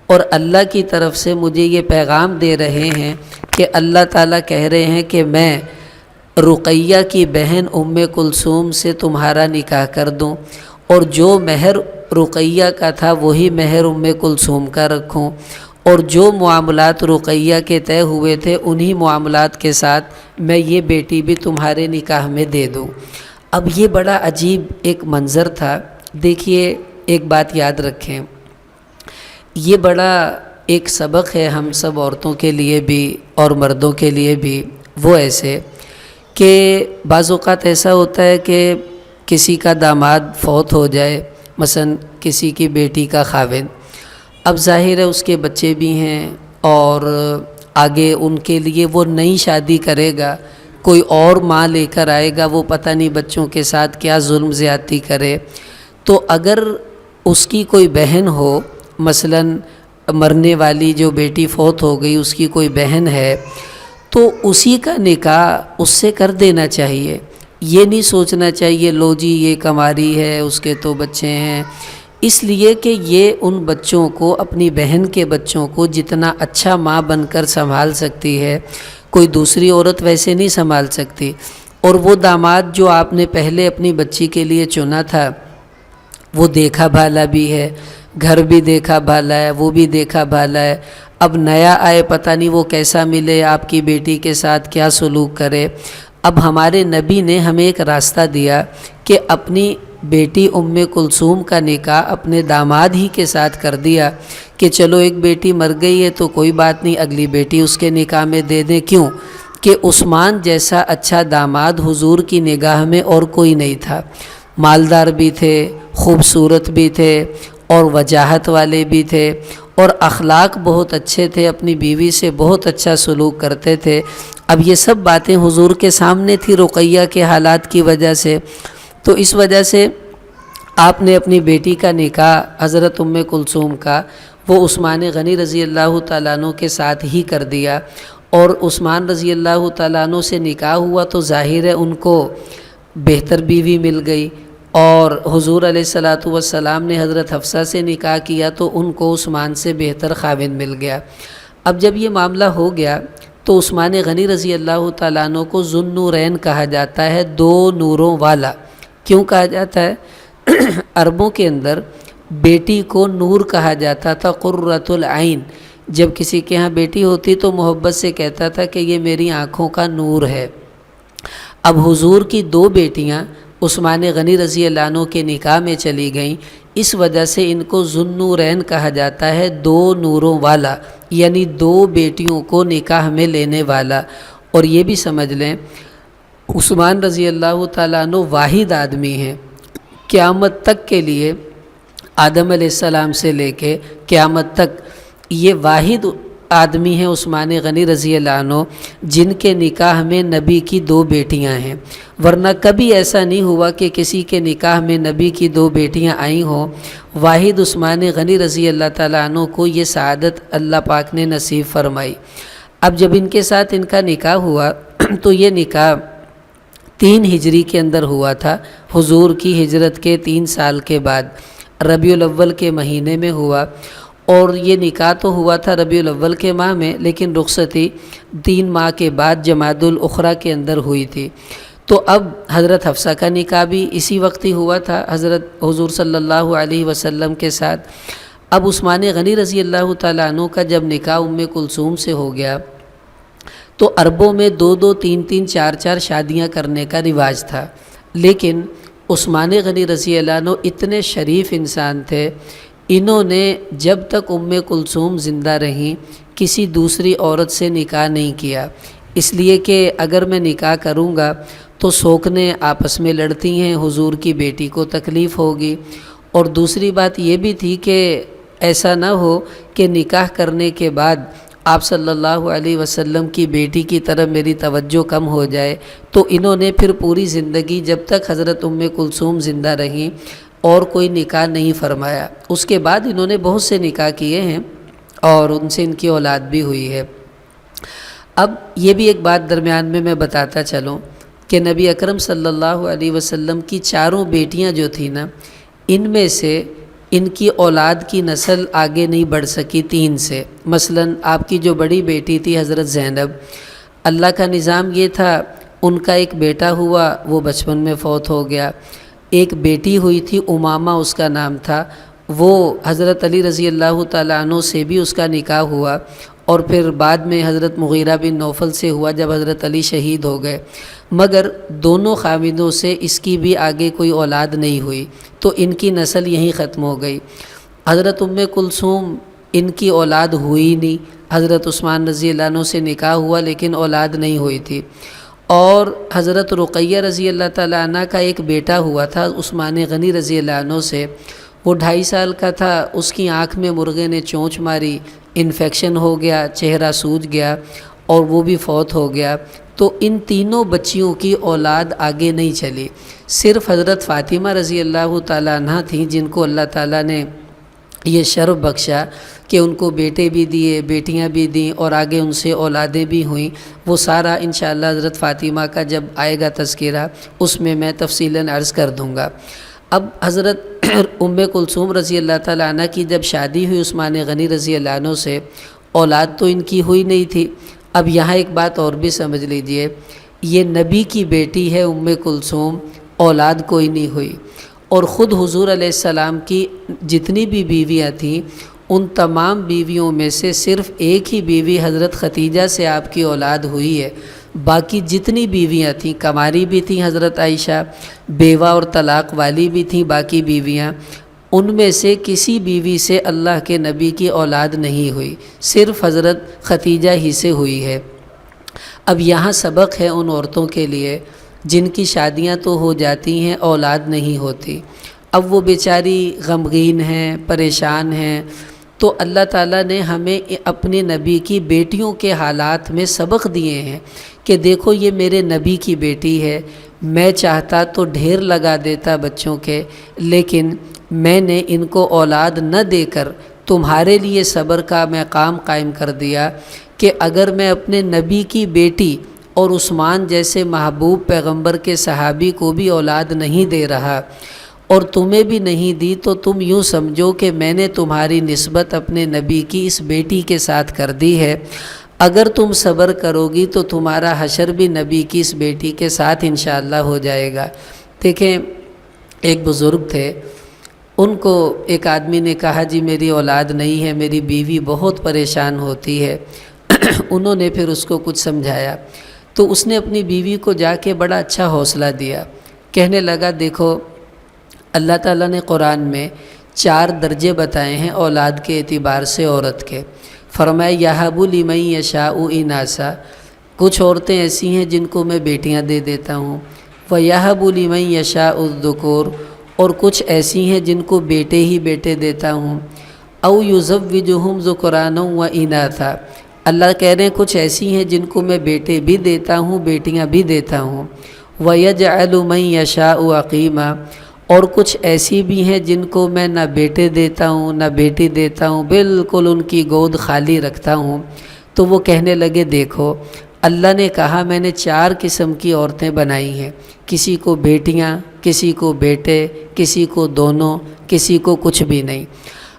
اور اللہ کی طرف سے مجھے یہ پیغام دے رہے ہیں کہ اللہ تعالیٰ کہہ رہے ہیں کہ میں رقیہ کی بہن کلثوم سے تمہارا نکاح کر دوں، اور جو مہر رقیہ کا تھا وہی مہر کلثوم کا رکھوں، اور جو معاملات رقیہ کے طے ہوئے تھے انہی معاملات کے ساتھ میں یہ بیٹی بھی تمہارے نکاح میں دے دوں۔ اب یہ بڑا عجیب ایک منظر تھا۔ دیکھیے ایک بات یاد رکھیں، یہ بڑا ایک سبق ہے ہم سب عورتوں کے لیے بھی اور مردوں کے لیے بھی، وہ ایسے کہ بعض اوقات ایسا ہوتا ہے کہ کسی کا داماد فوت ہو جائے، مثلا کسی کی بیٹی کا خاوند، اب ظاہر ہے اس کے بچے بھی ہیں اور آگے ان کے لیے وہ نئی شادی کرے گا، کوئی اور ماں لے کر آئے گا، وہ پتہ نہیں بچوں کے ساتھ کیا ظلم زیادتی کرے۔ تو اگر اس کی کوئی بہن ہو، مثلاً مرنے والی جو بیٹی فوت ہو گئی اس کی کوئی بہن ہے، تو اسی کا نکاح اس سے کر دینا چاہیے۔ یہ نہیں سوچنا چاہیے لو جی یہ کماری ہے، اس کے تو بچے ہیں، اس لیے کہ یہ ان بچوں کو، اپنی بہن کے بچوں کو جتنا اچھا ماں بن کر سنبھال سکتی ہے، کوئی دوسری عورت ویسے نہیں سنبھال سکتی۔ اور وہ داماد جو آپ نے پہلے اپنی بچی کے لیے چنا تھا، وہ دیکھا بھالا بھی ہے، گھر بھی دیکھا بھالا ہے، وہ بھی دیکھا بھالا ہے۔ اب نیا آئے، پتہ نہیں وہ کیسا ملے، آپ کی بیٹی کے ساتھ کیا سلوک کرے۔ اب ہمارے نبی نے ہمیں ایک راستہ دیا کہ اپنی بیٹی ام کلثوم کا نکاح اپنے داماد ہی کے ساتھ کر دیا کہ چلو ایک بیٹی مر گئی ہے تو کوئی بات نہیں، اگلی بیٹی اس کے نکاح میں دے دیں۔ کیوں کہ عثمان جیسا اچھا داماد حضور کی نگاہ میں اور کوئی نہیں تھا، مالدار بھی تھے، خوبصورت بھی تھے، اور وجاہت والے بھی تھے، اور اخلاق بہت اچھے تھے، اپنی بیوی سے بہت اچھا سلوک کرتے تھے۔ اب یہ سب باتیں حضور کے سامنے تھی رقیہ کے حالات کی وجہ سے، تو اس وجہ سے آپ نے اپنی بیٹی کا نکاح حضرت ام کلثوم کا وہ عثمان غنی رضی اللہ تعالیٰ عنہ کے ساتھ ہی کر دیا۔ اور عثمان رضی اللہ تعالیٰ عنہ سے نکاح ہوا تو ظاہر ہے ان کو بہتر بیوی مل گئی، اور حضور علیہ الصلاۃ والسلام نے حضرت حفصہ سے نکاح کیا تو ان کو عثمان سے بہتر خاوند مل گیا۔ اب جب یہ معاملہ ہو گیا تو عثمان غنی رضی اللہ تعالیٰ عنہ کو ذو النورین کہا جاتا ہے، دو نوروں والا۔ کیوں کہا جاتا ہے؟ عربوں کے اندر بیٹی کو نور کہا جاتا تھا، قرۃ العین۔ جب کسی کے ہاں بیٹی ہوتی تو محبت سے کہتا تھا کہ یہ میری آنکھوں کا نور ہے۔ اب حضور کی دو بیٹیاں عثمان غنی رضی اللہ عنہ کے نکاح میں چلی گئیں، اس وجہ سے ان کو ذو النورین کہا جاتا ہے، دو نوروں والا، یعنی دو بیٹیوں کو نکاح میں لینے والا۔ اور یہ بھی سمجھ لیں عثمان رضی اللہ تعالیٰ عنہ واحد آدمی ہیں، قیامت تک کے لیے، آدم علیہ السلام سے لے کے قیامت تک یہ واحد آدمی ہیں عثمان غنی رضی اللہ عنہ جن کے نکاح میں نبی کی دو بیٹیاں ہیں، ورنہ کبھی ایسا نہیں ہوا کہ کسی کے نکاح میں نبی کی دو بیٹیاں آئی ہوں۔ واحد عثمان غنی رضی اللہ تعالیٰ عنہ کو یہ سعادت اللہ پاک نے نصیب فرمائی۔ اب جب ان کے ساتھ ان کا نکاح ہوا تو یہ نکاح 3 ہجری کے اندر ہوا تھا، حضور کی ہجرت کے 3 سال کے بعد ربیع الاول کے مہینے میں ہوا۔ اور یہ نکاح تو ہوا تھا ربیع الاول کے ماہ میں، لیکن رخصتی 3 ماہ کے بعد جمادی الاخری کے اندر ہوئی تھی۔ تو اب حضرت حفصہ کا نکاح بھی اسی وقت ہی ہوا تھا حضرت حضور صلی اللہ علیہ وسلم کے ساتھ۔ اب عثمان غنی رضی اللہ تعالیٰ عنہ کا جب نکاح ام کلثوم سے ہو گیا تو عربوں میں 2 3 4 شادیاں کرنے کا رواج تھا، لیکن عثمان غنی رضی اللہ عنہ اتنے شریف انسان تھے، انہوں نے جب تک ام کلثوم زندہ رہیں کسی دوسری عورت سے نکاح نہیں کیا، اس لیے کہ اگر میں نکاح کروں گا تو سوکنے آپس میں لڑتی ہیں، حضور کی بیٹی کو تکلیف ہوگی۔ اور دوسری بات یہ بھی تھی کہ ایسا نہ ہو کہ نکاح کرنے کے بعد آپ صلی اللہ علیہ وسلم کی بیٹی کی طرف میری توجہ کم ہو جائے، تو انہوں نے پھر پوری زندگی جب تک حضرت ام کلثوم زندہ رہیں اور کوئی نکاح نہیں فرمایا۔ اس کے بعد انہوں نے بہت سے نکاح کیے ہیں اور ان سے ان کی اولاد بھی ہوئی ہے۔ اب یہ بھی ایک بات درمیان میں بتاتا چلوں کہ نبی اکرم صلی اللہ علیہ وسلم کی 4 بیٹیاں جو تھیں نا، ان میں سے ان کی اولاد کی نسل آگے نہیں بڑھ سکی 3 سے۔ مثلا آپ کی جو بڑی بیٹی تھی حضرت زینب، اللہ کا نظام یہ تھا ان کا ایک بیٹا ہوا، وہ بچپن میں فوت ہو گیا۔ ایک بیٹی ہوئی تھی امامہ اس کا نام تھا، وہ حضرت علی رضی اللہ تعالیٰ عنہ سے بھی اس کا نکاح ہوا، اور پھر بعد میں حضرت مغیرہ بن نوفل سے ہوا جب حضرت علی شہید ہو گئے، مگر دونوں خاوندوں سے اس کی بھی آگے کوئی اولاد نہیں ہوئی، تو ان کی نسل یہیں ختم ہو گئی۔ حضرت ام کلثوم ان کی اولاد ہوئی نہیں، حضرت عثمان رضی اللہ عنہ سے نکاح ہوا لیکن اولاد نہیں ہوئی تھی۔ اور حضرت رقیہ رضی اللہ تعالیٰ عنہ کا ایک بیٹا ہوا تھا عثمان غنی رضی اللہ عنہ سے، وہ 2.5 سال کا تھا، اس کی آنکھ میں مرغے نے چونچ ماری، انفیکشن ہو گیا، چہرہ سوج گیا اور وہ بھی فوت ہو گیا۔ تو ان تینوں بچیوں کی اولاد آگے نہیں چلی، صرف حضرت فاطمہ رضی اللہ تعالیٰ عنہ تھیں جن کو اللہ تعالیٰ نے یہ شرف بخشا کہ ان کو بیٹے بھی دیے، بیٹیاں بھی دیں، اور آگے ان سے اولادیں بھی ہوئیں۔ وہ سارا انشاءاللہ حضرت فاطمہ کا جب آئے گا تذکرہ اس میں تفصیلاً عرض کر دوں گا۔ اب حضرت ام کلثوم رضی اللہ تعالیٰ عنہ کی جب شادی ہوئی عثمان غنی رضی اللہ عنہ سے، اولاد تو ان کی ہوئی نہیں تھی۔ اب یہاں ایک بات اور بھی سمجھ لیجئے، یہ نبی کی بیٹی ہے ام کلثوم، اولاد کوئی نہیں ہوئی، اور خود حضور علیہ السلام کی جتنی بھی بیویاں تھیں ان تمام بیویوں میں سے صرف ایک ہی بیوی حضرت ختیجہ سے آپ کی اولاد ہوئی ہے۔ باقی جتنی بیویاں تھیں، کماری بھی تھیں حضرت عائشہ، بیوہ اور طلاق والی بھی تھیں باقی بیویاں، ان میں سے کسی بیوی سے اللہ کے نبی کی اولاد نہیں ہوئی، صرف حضرت ختیجہ ہی سے ہوئی ہے۔ اب یہاں سبق ہے ان عورتوں کے لیے جن کی شادیاں تو ہو جاتی ہیں، اولاد نہیں ہوتی۔ اب وہ بیچاری غمگین ہیں، پریشان ہیں، تو اللہ تعالیٰ نے ہمیں اپنے نبی کی بیٹیوں کے حالات میں سبق دیے ہیں کہ دیکھو یہ میرے نبی کی بیٹی ہے، میں چاہتا تو ڈھیر لگا دیتا بچوں کے، لیکن میں نے ان کو اولاد نہ دے کر تمہارے لیے صبر کا مقام قائم کر دیا کہ اگر میں اپنے نبی کی بیٹی اور عثمان جیسے محبوب پیغمبر کے صحابی کو بھی اولاد نہیں دے رہا اور تمہیں بھی نہیں دی، تو تم یوں سمجھو کہ میں نے تمہاری نسبت اپنے نبی کی اس بیٹی کے ساتھ کر دی ہے۔ اگر تم صبر کرو گی تو تمہارا حشر بھی نبی کی اس بیٹی کے ساتھ انشاءاللہ ہو جائے گا۔ دیکھیں ایک بزرگ تھے، ان کو ایک آدمی نے کہا جی میری اولاد نہیں ہے، میری بیوی بہت پریشان ہوتی ہے۔ انہوں نے پھر اس کو کچھ سمجھایا تو اس نے اپنی بیوی کو جا کے بڑا اچھا حوصلہ دیا، کہنے لگا دیکھو اللہ تعالیٰ نے قرآن میں 4 درجے بتائے ہیں اولاد کے اعتبار سے عورت کے۔ فرمایا یہب لمن یشاء اناسا، کچھ عورتیں ایسی ہیں جن کو میں بیٹیاں دے دیتا ہوں، ویہب لمن یشاء الذکور، اور کچھ ایسی ہیں جن کو بیٹے ہی بیٹے دیتا ہوں، او یزوجہم ذکرانا و اناتھا، اللہ کہہ رہے ہیں کچھ ایسی ہیں جن کو میں بیٹے بھی دیتا ہوں بیٹیاں بھی دیتا ہوں، ویجعل من یشاء عقیما، اور کچھ ایسی بھی ہیں جن کو میں نہ بیٹے دیتا ہوں نہ بیٹی دیتا ہوں، بالکل ان کی گود خالی رکھتا ہوں۔ تو وہ کہنے لگے دیکھو اللہ نے کہا میں نے 4 قسم کی عورتیں بنائی ہیں، کسی کو بیٹیاں، کسی کو بیٹے، کسی کو دونوں، کسی کو کچھ بھی نہیں۔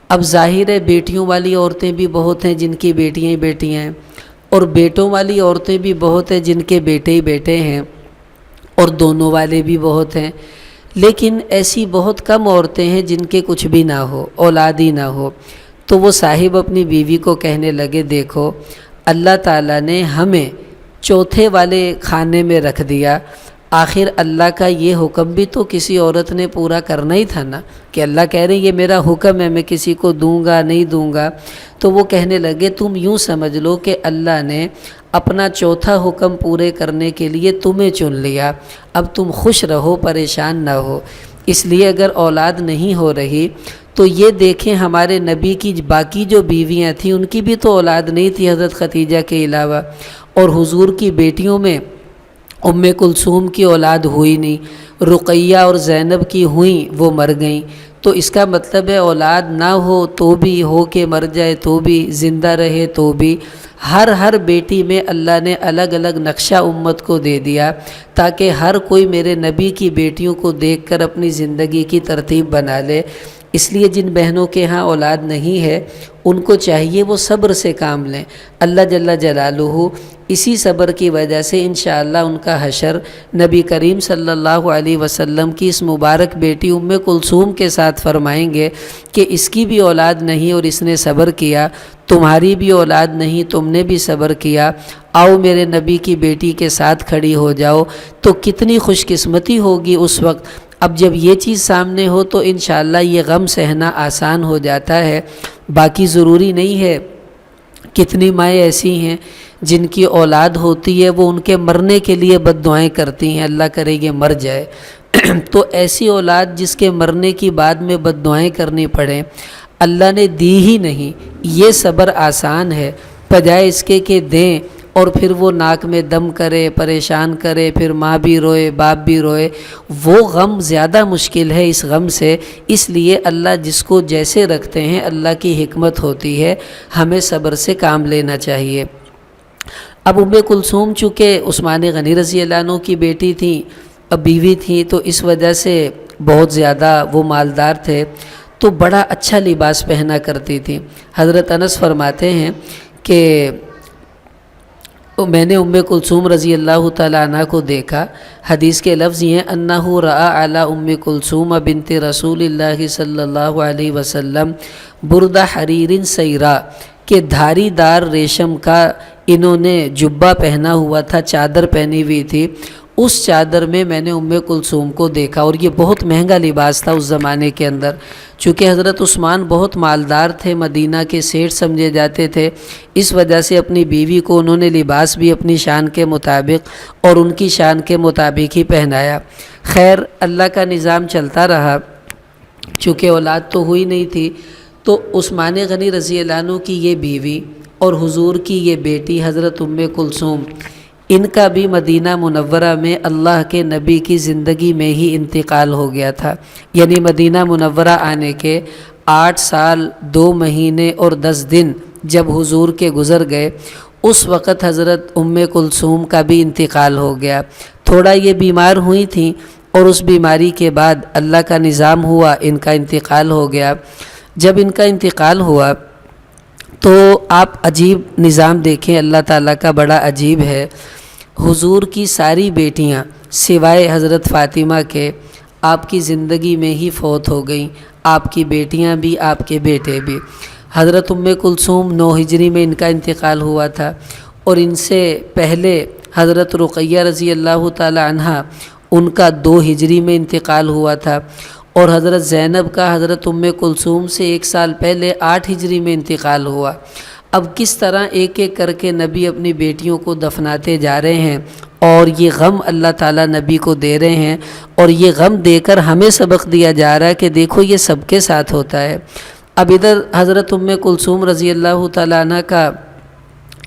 اب ظاہر ہے بیٹیوں والی عورتیں بھی بہت ہیں جن کی بیٹیاں ہی بیٹیاں ہیں، اور بیٹوں والی عورتیں بھی بہت ہیں جن کے بیٹے ہی بیٹے ہیں، اور دونوں والے بھی بہت ہیں، لیکن ایسی بہت کم عورتیں ہیں جن کے کچھ بھی نہ ہو، اولاد ہی نہ ہو۔ تو وہ صاحب اپنی بیوی کو کہنے لگے دیکھو اللہ تعالیٰ نے ہمیں چوتھے والے کھانے میں رکھ دیا، آخر اللہ کا یہ حکم بھی تو کسی عورت نے پورا کرنا ہی تھا نا، کہ اللہ کہہ رہے ہیں یہ میرا حکم ہے میں کسی کو دوں گا نہیں دوں گا۔ تو وہ کہنے لگے تم یوں سمجھ لو کہ اللہ نے اپنا چوتھا حکم پورے کرنے کے لیے تمہیں چن لیا، اب تم خوش رہو پریشان نہ ہو۔ اس لیے اگر اولاد نہیں ہو رہی تو یہ دیکھیں ہمارے نبی کی باقی جو بیویاں تھیں ان کی بھی تو اولاد نہیں تھی حضرت ختیجہ کے علاوہ، اور حضور کی بیٹیوں میں ام کلثوم کی اولاد ہوئی نہیں، رقیہ اور زینب کی ہوئیں وہ مر گئیں۔ تو اس کا مطلب ہے اولاد نہ ہو تو بھی، ہو کے مر جائے تو بھی، زندہ رہے تو بھی، ہر بیٹی میں اللہ نے الگ الگ نقشہ امت کو دے دیا تاکہ ہر کوئی میرے نبی کی بیٹیوں کو دیکھ کر اپنی زندگی کی ترتیب بنا لے۔ اس لیے جن بہنوں کے ہاں اولاد نہیں ہے ان کو چاہیے وہ صبر سے کام لیں، اللہ جل جلالہ اسی صبر کی وجہ سے انشاءاللہ ان کا حشر نبی کریم صلی اللہ علیہ وسلم کی اس مبارک بیٹی ام کلثوم کے ساتھ فرمائیں گے کہ اس کی بھی اولاد نہیں اور اس نے صبر کیا، تمہاری بھی اولاد نہیں تم نے بھی صبر کیا، آؤ میرے نبی کی بیٹی کے ساتھ کھڑی ہو جاؤ۔ تو کتنی خوش قسمتی ہوگی اس وقت۔ اب جب یہ چیز سامنے ہو تو انشاءاللہ یہ غم سہنا آسان ہو جاتا ہے۔ باقی ضروری نہیں ہے، کتنی مائیں ایسی ہیں جن کی اولاد ہوتی ہے وہ ان کے مرنے کے لیے بد دعائیں کرتی ہیں، اللہ کرے یہ مر جائے۔ تو ایسی اولاد جس کے مرنے کی بعد میں بد دعائیں کرنی پڑیں اللہ نے دی ہی نہیں۔ یہ صبر آسان ہے، بجائے اس کے کہ دیں اور پھر وہ ناک میں دم کرے، پریشان کرے، پھر ماں بھی روئے، باپ بھی روئے، وہ غم زیادہ مشکل ہے اس غم سے۔ اس لیے اللہ جس کو جیسے رکھتے ہیں، اللہ کی حکمت ہوتی ہے، ہمیں صبر سے کام لینا چاہیے۔ اب ام کلثوم چونکہ عثمان غنی رضی اللہ عنہ کی بیٹی تھیں، بیوی تھیں، تو اس وجہ سے بہت زیادہ وہ مالدار تھے، تو بڑا اچھا لباس پہنا کرتی تھی۔ حضرت انس فرماتے ہیں کہ میں نے ام کلثوم رضی اللہ تعالیٰ عنہ کو دیکھا، حدیث کے لفظ یہ ہیں انہ رأى علی ام کلثوم بنت رسول اللہ صلی اللہ علیہ وسلم بردہ حریر سیرا، کہ دھاری دار ریشم کا انہوں نے جبہ پہنا ہوا تھا، چادر پہنی ہوئی تھی، اس چادر میں میں نے ام کلثوم کو دیکھا، اور یہ بہت مہنگا لباس تھا اس زمانے کے اندر، چونکہ حضرت عثمان بہت مالدار تھے، مدینہ کے سیٹھ سمجھے جاتے تھے، اس وجہ سے اپنی بیوی کو انہوں نے لباس بھی اپنی شان کے مطابق اور ان کی شان کے مطابق ہی پہنایا۔ خیر اللہ کا نظام چلتا رہا، چونکہ اولاد تو ہوئی نہیں تھی، تو عثمان غنی رضی اللہ عنہ کی یہ بیوی اور حضور کی یہ بیٹی حضرت ام کلثوم، ان کا بھی مدینہ منورہ میں اللہ کے نبی کی زندگی میں ہی انتقال ہو گیا تھا، یعنی مدینہ منورہ آنے کے 8 سال 2 مہینے اور 10 دن جب حضور کے گزر گئے، اس وقت حضرت ام کلثوم کا بھی انتقال ہو گیا۔ تھوڑا یہ بیمار ہوئی تھیں، اور اس بیماری کے بعد اللہ کا نظام ہوا، ان کا انتقال ہو گیا۔ جب ان کا انتقال ہوا تو آپ عجیب نظام دیکھیں، اللہ تعالیٰ کا بڑا عجیب ہے۔ حضور کی ساری بیٹیاں سوائے حضرت فاطمہ کے آپ کی زندگی میں ہی فوت ہو گئیں، آپ کی بیٹیاں بھی، آپ کے بیٹے بھی۔ حضرت ام کلثوم 9 ہجری میں ان کا انتقال ہوا تھا، اور ان سے پہلے حضرت رقیہ رضی اللہ تعالی عنہ، ان کا 2 ہجری میں انتقال ہوا تھا، اور حضرت زینب کا حضرت ام کلثوم سے 1 سال پہلے 8 ہجری میں انتقال ہوا۔ اب کس طرح ایک ایک کر کے نبی اپنی بیٹیوں کو دفناتے جا رہے ہیں، اور یہ غم اللہ تعالیٰ نبی کو دے رہے ہیں، اور یہ غم دے کر ہمیں سبق دیا جا رہا ہے کہ دیکھو یہ سب کے ساتھ ہوتا ہے۔ اب ادھر حضرت ام کلثوم رضی اللہ تعالیٰ عنہ کا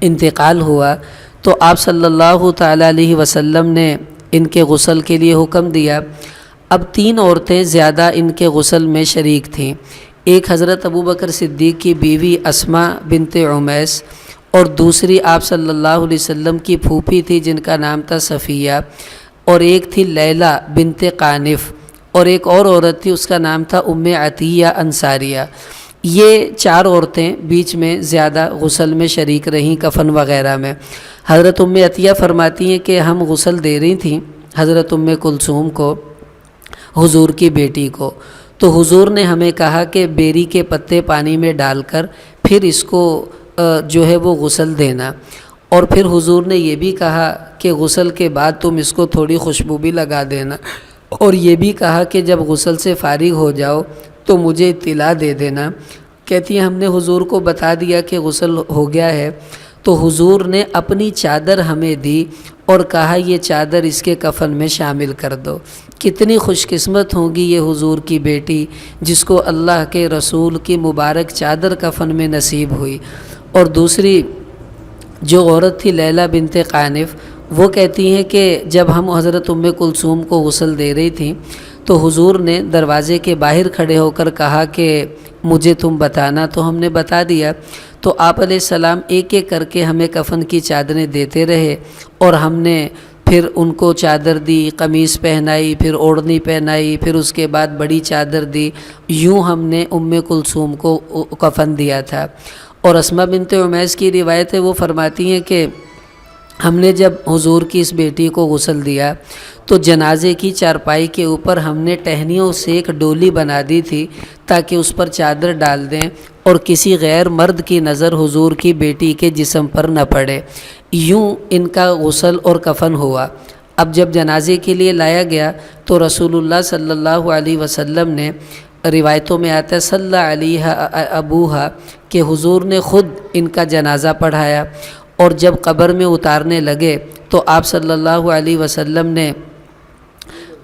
انتقال ہوا، تو آپ صلی اللہ تعالیٰ علیہ وسلم نے ان کے غسل کے لیے حکم دیا۔ اب 3 عورتیں زیادہ ان کے غسل میں شریک تھیں، ایک حضرت ابو بکر صدیق کی بیوی اسماء بنت عمیس، اور دوسری آپ صلی اللہ علیہ وسلم کی پھوپھی تھی جن کا نام تھا صفیہ، اور ایک تھی لیلہ بنت قانف، اور ایک اور عورت تھی اس کا نام تھا ام عطیہ انصاریہ۔ یہ 4 عورتیں بیچ میں زیادہ غسل میں شریک رہیں، کفن وغیرہ میں۔ حضرت ام عطیہ فرماتی ہیں کہ ہم غسل دے رہی تھیں حضرت ام کلثوم کو، حضور کی بیٹی کو، تو حضور نے ہمیں کہا کہ بیری کے پتے پانی میں ڈال کر پھر اس کو جو ہے وہ غسل دینا، اور پھر حضور نے یہ بھی کہا کہ غسل کے بعد تم اس کو تھوڑی خوشبو بھی لگا دینا، اور یہ بھی کہا کہ جب غسل سے فارغ ہو جاؤ تو مجھے اطلاع دے دینا۔ کہتی ہیں ہم نے حضور کو بتا دیا کہ غسل ہو گیا ہے، تو حضور نے اپنی چادر ہمیں دی اور کہا یہ چادر اس کے کفن میں شامل کر دو۔ کتنی خوش قسمت ہوگی یہ حضور کی بیٹی جس کو اللہ کے رسول کی مبارک چادر کفن میں نصیب ہوئی۔ اور دوسری جو عورت تھی لیلہ بنت قانف، وہ کہتی ہیں کہ جب ہم حضرت ام کلثوم کو غسل دے رہی تھیں تو حضور نے دروازے کے باہر کھڑے ہو کر کہا کہ مجھے تم بتانا، تو ہم نے بتا دیا۔ تو آپ علیہ السلام ایک ایک کر کے ہمیں کفن کی چادریں دیتے رہے، اور ہم نے پھر ان کو چادر دی، قمیص پہنائی، پھر اوڑھنی پہنائی، پھر اس کے بعد بڑی چادر دی۔ یوں ہم نے ام کلثوم کو کفن دیا تھا۔ اور اسماء بنت عمیس کی روایت ہے، وہ فرماتی ہیں کہ ہم نے جب حضور کی اس بیٹی کو غسل دیا تو جنازے کی چارپائی کے اوپر ہم نے ٹہنیوں سے ایک ڈولی بنا دی تھی تاکہ اس پر چادر ڈال دیں اور کسی غیر مرد کی نظر حضور کی بیٹی کے جسم پر نہ پڑے۔ یوں ان کا غسل اور کفن ہوا۔ اب جب جنازے کے لیے لایا گیا تو رسول اللہ صلی اللہ علیہ وسلم نے، روایتوں میں آتا ہے صلی علیہ ابوہا، کہ حضور نے خود ان کا جنازہ پڑھایا، اور جب قبر میں اتارنے لگے تو آپ صلی اللہ علیہ وسلم نے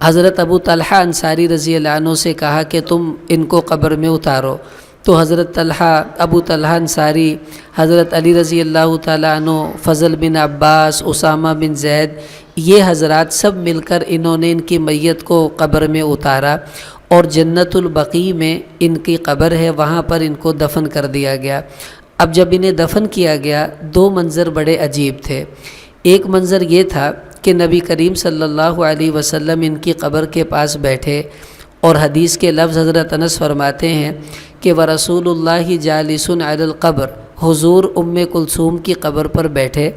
حضرت ابو طلحہ انصاری رضی اللہ عنہ سے کہا کہ تم ان کو قبر میں اتارو۔ تو حضرت طلحہ، ابو طلحہ انصاری، حضرت علی رضی اللہ تعالیٰ عنہ، فضل بن عباس، اسامہ بن زید، یہ حضرات سب مل کر انہوں نے ان کی میت کو قبر میں اتارا اور جنت البقیع میں ان کی قبر ہے، وہاں پر ان کو دفن کر دیا گیا۔ اب جب انہیں دفن کیا گیا، دو منظر بڑے عجیب تھے۔ ایک منظر یہ تھا کہ نبی کریم صلی اللہ علیہ وسلم ان کی قبر کے پاس بیٹھے، اور حدیث کے لفظ حضرت انس فرماتے ہیں کہ وَرَسُولُ اللَّهِ جَالِسٌ عَلَى الْقَبْرِ، حضور کلثوم کی قبر پر بیٹھے،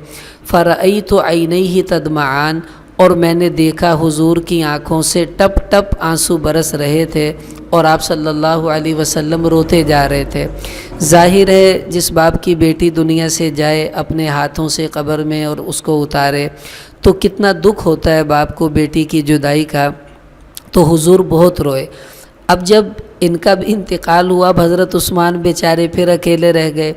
فَرَأَيْتُ عَيْنَيْهِ تَدْمَعَانِ، اور میں نے دیکھا حضور کی آنکھوں سے ٹپ ٹپ آنسو برس رہے تھے، اور آپ صلی اللہ علیہ وسلم روتے جا رہے تھے۔ ظاہر ہے جس باپ کی بیٹی دنیا سے جائے اپنے ہاتھوں سے قبر میں اور اس کو اتارے تو کتنا دکھ ہوتا ہے باپ کو بیٹی کی جدائی کا، تو حضور بہت روئے۔ اب جب ان کا بھی انتقال ہوا، اب حضرت عثمان بیچارے پھر اکیلے رہ گئے،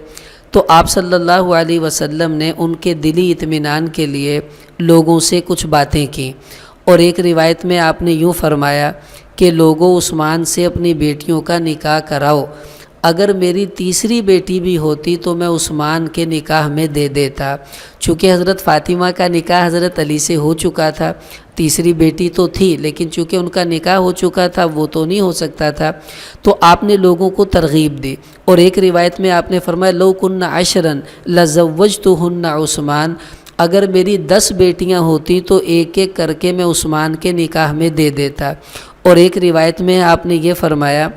تو آپ صلی اللہ علیہ وسلم نے ان کے دلی اطمینان کے لیے لوگوں سے کچھ باتیں کیں، اور ایک روایت میں آپ نے یوں فرمایا کہ لوگوں، عثمان سے اپنی بیٹیوں کا نکاح کراؤ، اگر میری تیسری بیٹی بھی ہوتی تو میں عثمان کے نکاح میں دے دیتا، چونکہ حضرت فاطمہ کا نکاح حضرت علی سے ہو چکا تھا، تیسری بیٹی تو تھی لیکن چونکہ ان کا نکاح ہو چکا تھا وہ تو نہیں ہو سکتا تھا، تو آپ نے لوگوں کو ترغیب دی۔ اور ایک روایت میں آپ نے فرمایا لو کن عشرا لزوجتہن عثمان، اگر میری 10 بیٹیاں ہوتی تو ایک ایک کر کے میں عثمان کے نکاح میں دے دیتا۔ اور ایک روایت میں آپ نے یہ فرمایا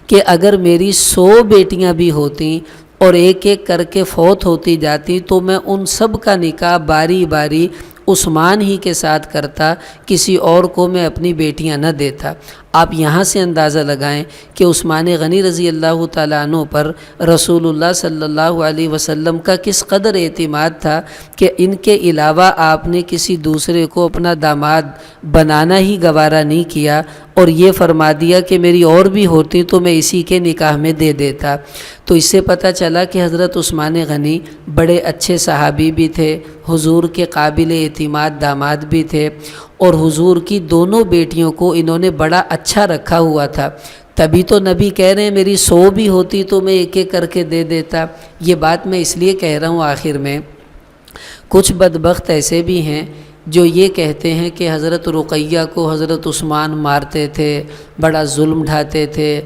کہ اگر میری 100 بیٹیاں بھی ہوتیں اور ایک ایک کر کے فوت ہوتی جاتی تو میں ان سب کا نکاح باری باری عثمان ہی کے ساتھ کرتا، کسی اور کو میں اپنی بیٹیاں نہ دیتا۔ آپ یہاں سے اندازہ لگائیں کہ عثمان غنی رضی اللہ تعالیٰ عنہ پر رسول اللہ صلی اللہ علیہ وسلم کا کس قدر اعتماد تھا کہ ان کے علاوہ آپ نے کسی دوسرے کو اپنا داماد بنانا ہی گوارا نہیں کیا، اور یہ فرما دیا کہ میری اور بھی ہوتی تو میں اسی کے نکاح میں دے دیتا۔ تو اس سے پتہ چلا کہ حضرت عثمان غنی بڑے اچھے صحابی بھی تھے، حضور کے قابل اعتماد داماد بھی تھے، اور حضور کی دونوں بیٹیوں کو انہوں نے بڑا اچھا رکھا ہوا تھا۔ تبھی تو نبی کہہ رہے ہیں میری 100 بھی ہوتی تو میں ایک ایک کر کے دے دیتا۔ یہ بات میں اس لیے کہہ رہا ہوں آخر میں، کچھ بدبخت ایسے بھی ہیں جو یہ کہتے ہیں کہ حضرت رقیہ کو حضرت عثمان مارتے تھے، بڑا ظلم ڈھاتے تھے،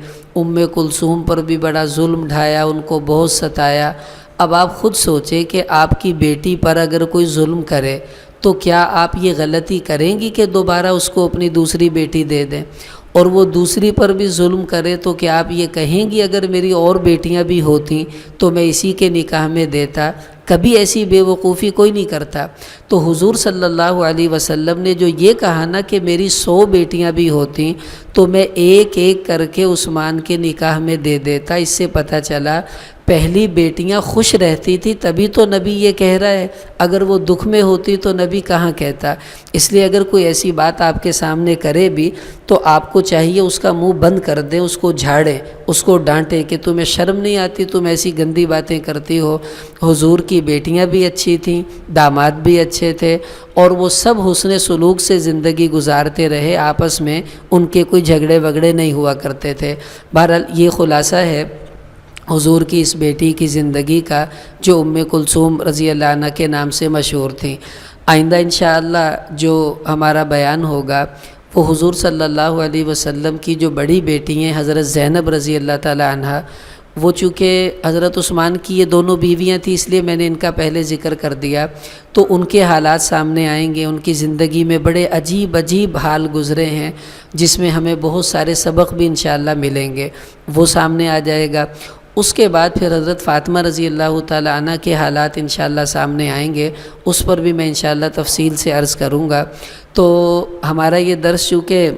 کلثوم پر بھی بڑا ظلم ڈھایا، ان کو بہت ستایا۔ اب آپ خود سوچیں کہ آپ کی بیٹی پر اگر کوئی ظلم کرے تو کیا آپ یہ غلطی کریں گی کہ دوبارہ اس کو اپنی دوسری بیٹی دے دیں؟ اور وہ دوسری پر بھی ظلم کرے تو کیا آپ یہ کہیں گی اگر میری اور بیٹیاں بھی ہوتیں تو میں اسی کے نکاح میں دیتا؟ کبھی ایسی بے وقوفی کوئی نہیں کرتا۔ تو حضور صلی اللہ علیہ وسلم نے جو یہ کہا نا کہ میری 100 بیٹیاں بھی ہوتیں تو میں ایک ایک کر کے عثمان کے نکاح میں دے دیتا، اس سے پتہ چلا پہلی بیٹیاں خوش رہتی تھی، تبھی تو نبی یہ کہہ رہا ہے، اگر وہ دکھ میں ہوتی تو نبی کہاں کہتا۔ اس لیے اگر کوئی ایسی بات آپ کے سامنے کرے بھی تو آپ کو چاہیے اس کا منہ بند کر دیں، اس کو جھاڑیں، اس کو ڈانٹیں کہ تمہیں شرم نہیں آتی، تم ایسی گندی باتیں کرتی ہو۔ حضور کی بیٹیاں بھی اچھی تھیں، داماد بھی اچھے تھے، اور وہ سب حسن سلوک سے زندگی گزارتے رہے، آپس میں ان کے کوئی جھگڑے وگڑے نہیں ہوا کرتے تھے۔ بہرحال یہ خلاصہ ہے حضور کی اس بیٹی کی زندگی کا جو کلثوم رضی اللہ عنہ کے نام سے مشہور تھیں۔ آئندہ انشاءاللہ جو ہمارا بیان ہوگا وہ حضور صلی اللہ علیہ وسلم کی جو بڑی بیٹی ہیں حضرت زینب رضی اللہ تعالی عنہ، وہ چونکہ حضرت عثمان کی یہ دونوں بیویاں تھیں اس لیے میں نے ان کا پہلے ذکر کر دیا، تو ان کے حالات سامنے آئیں گے۔ ان کی زندگی میں بڑے عجیب عجیب حال گزرے ہیں جس میں ہمیں بہت سارے سبق بھی انشاءاللہ ملیں گے، وہ سامنے آ جائے گا۔ اس کے بعد پھر حضرت فاطمہ رضی اللہ تعالی عنہ کے حالات انشاءاللہ سامنے آئیں گے، اس پر بھی میں انشاءاللہ تفصیل سے عرض کروں گا۔ تو ہمارا یہ درس چونکہ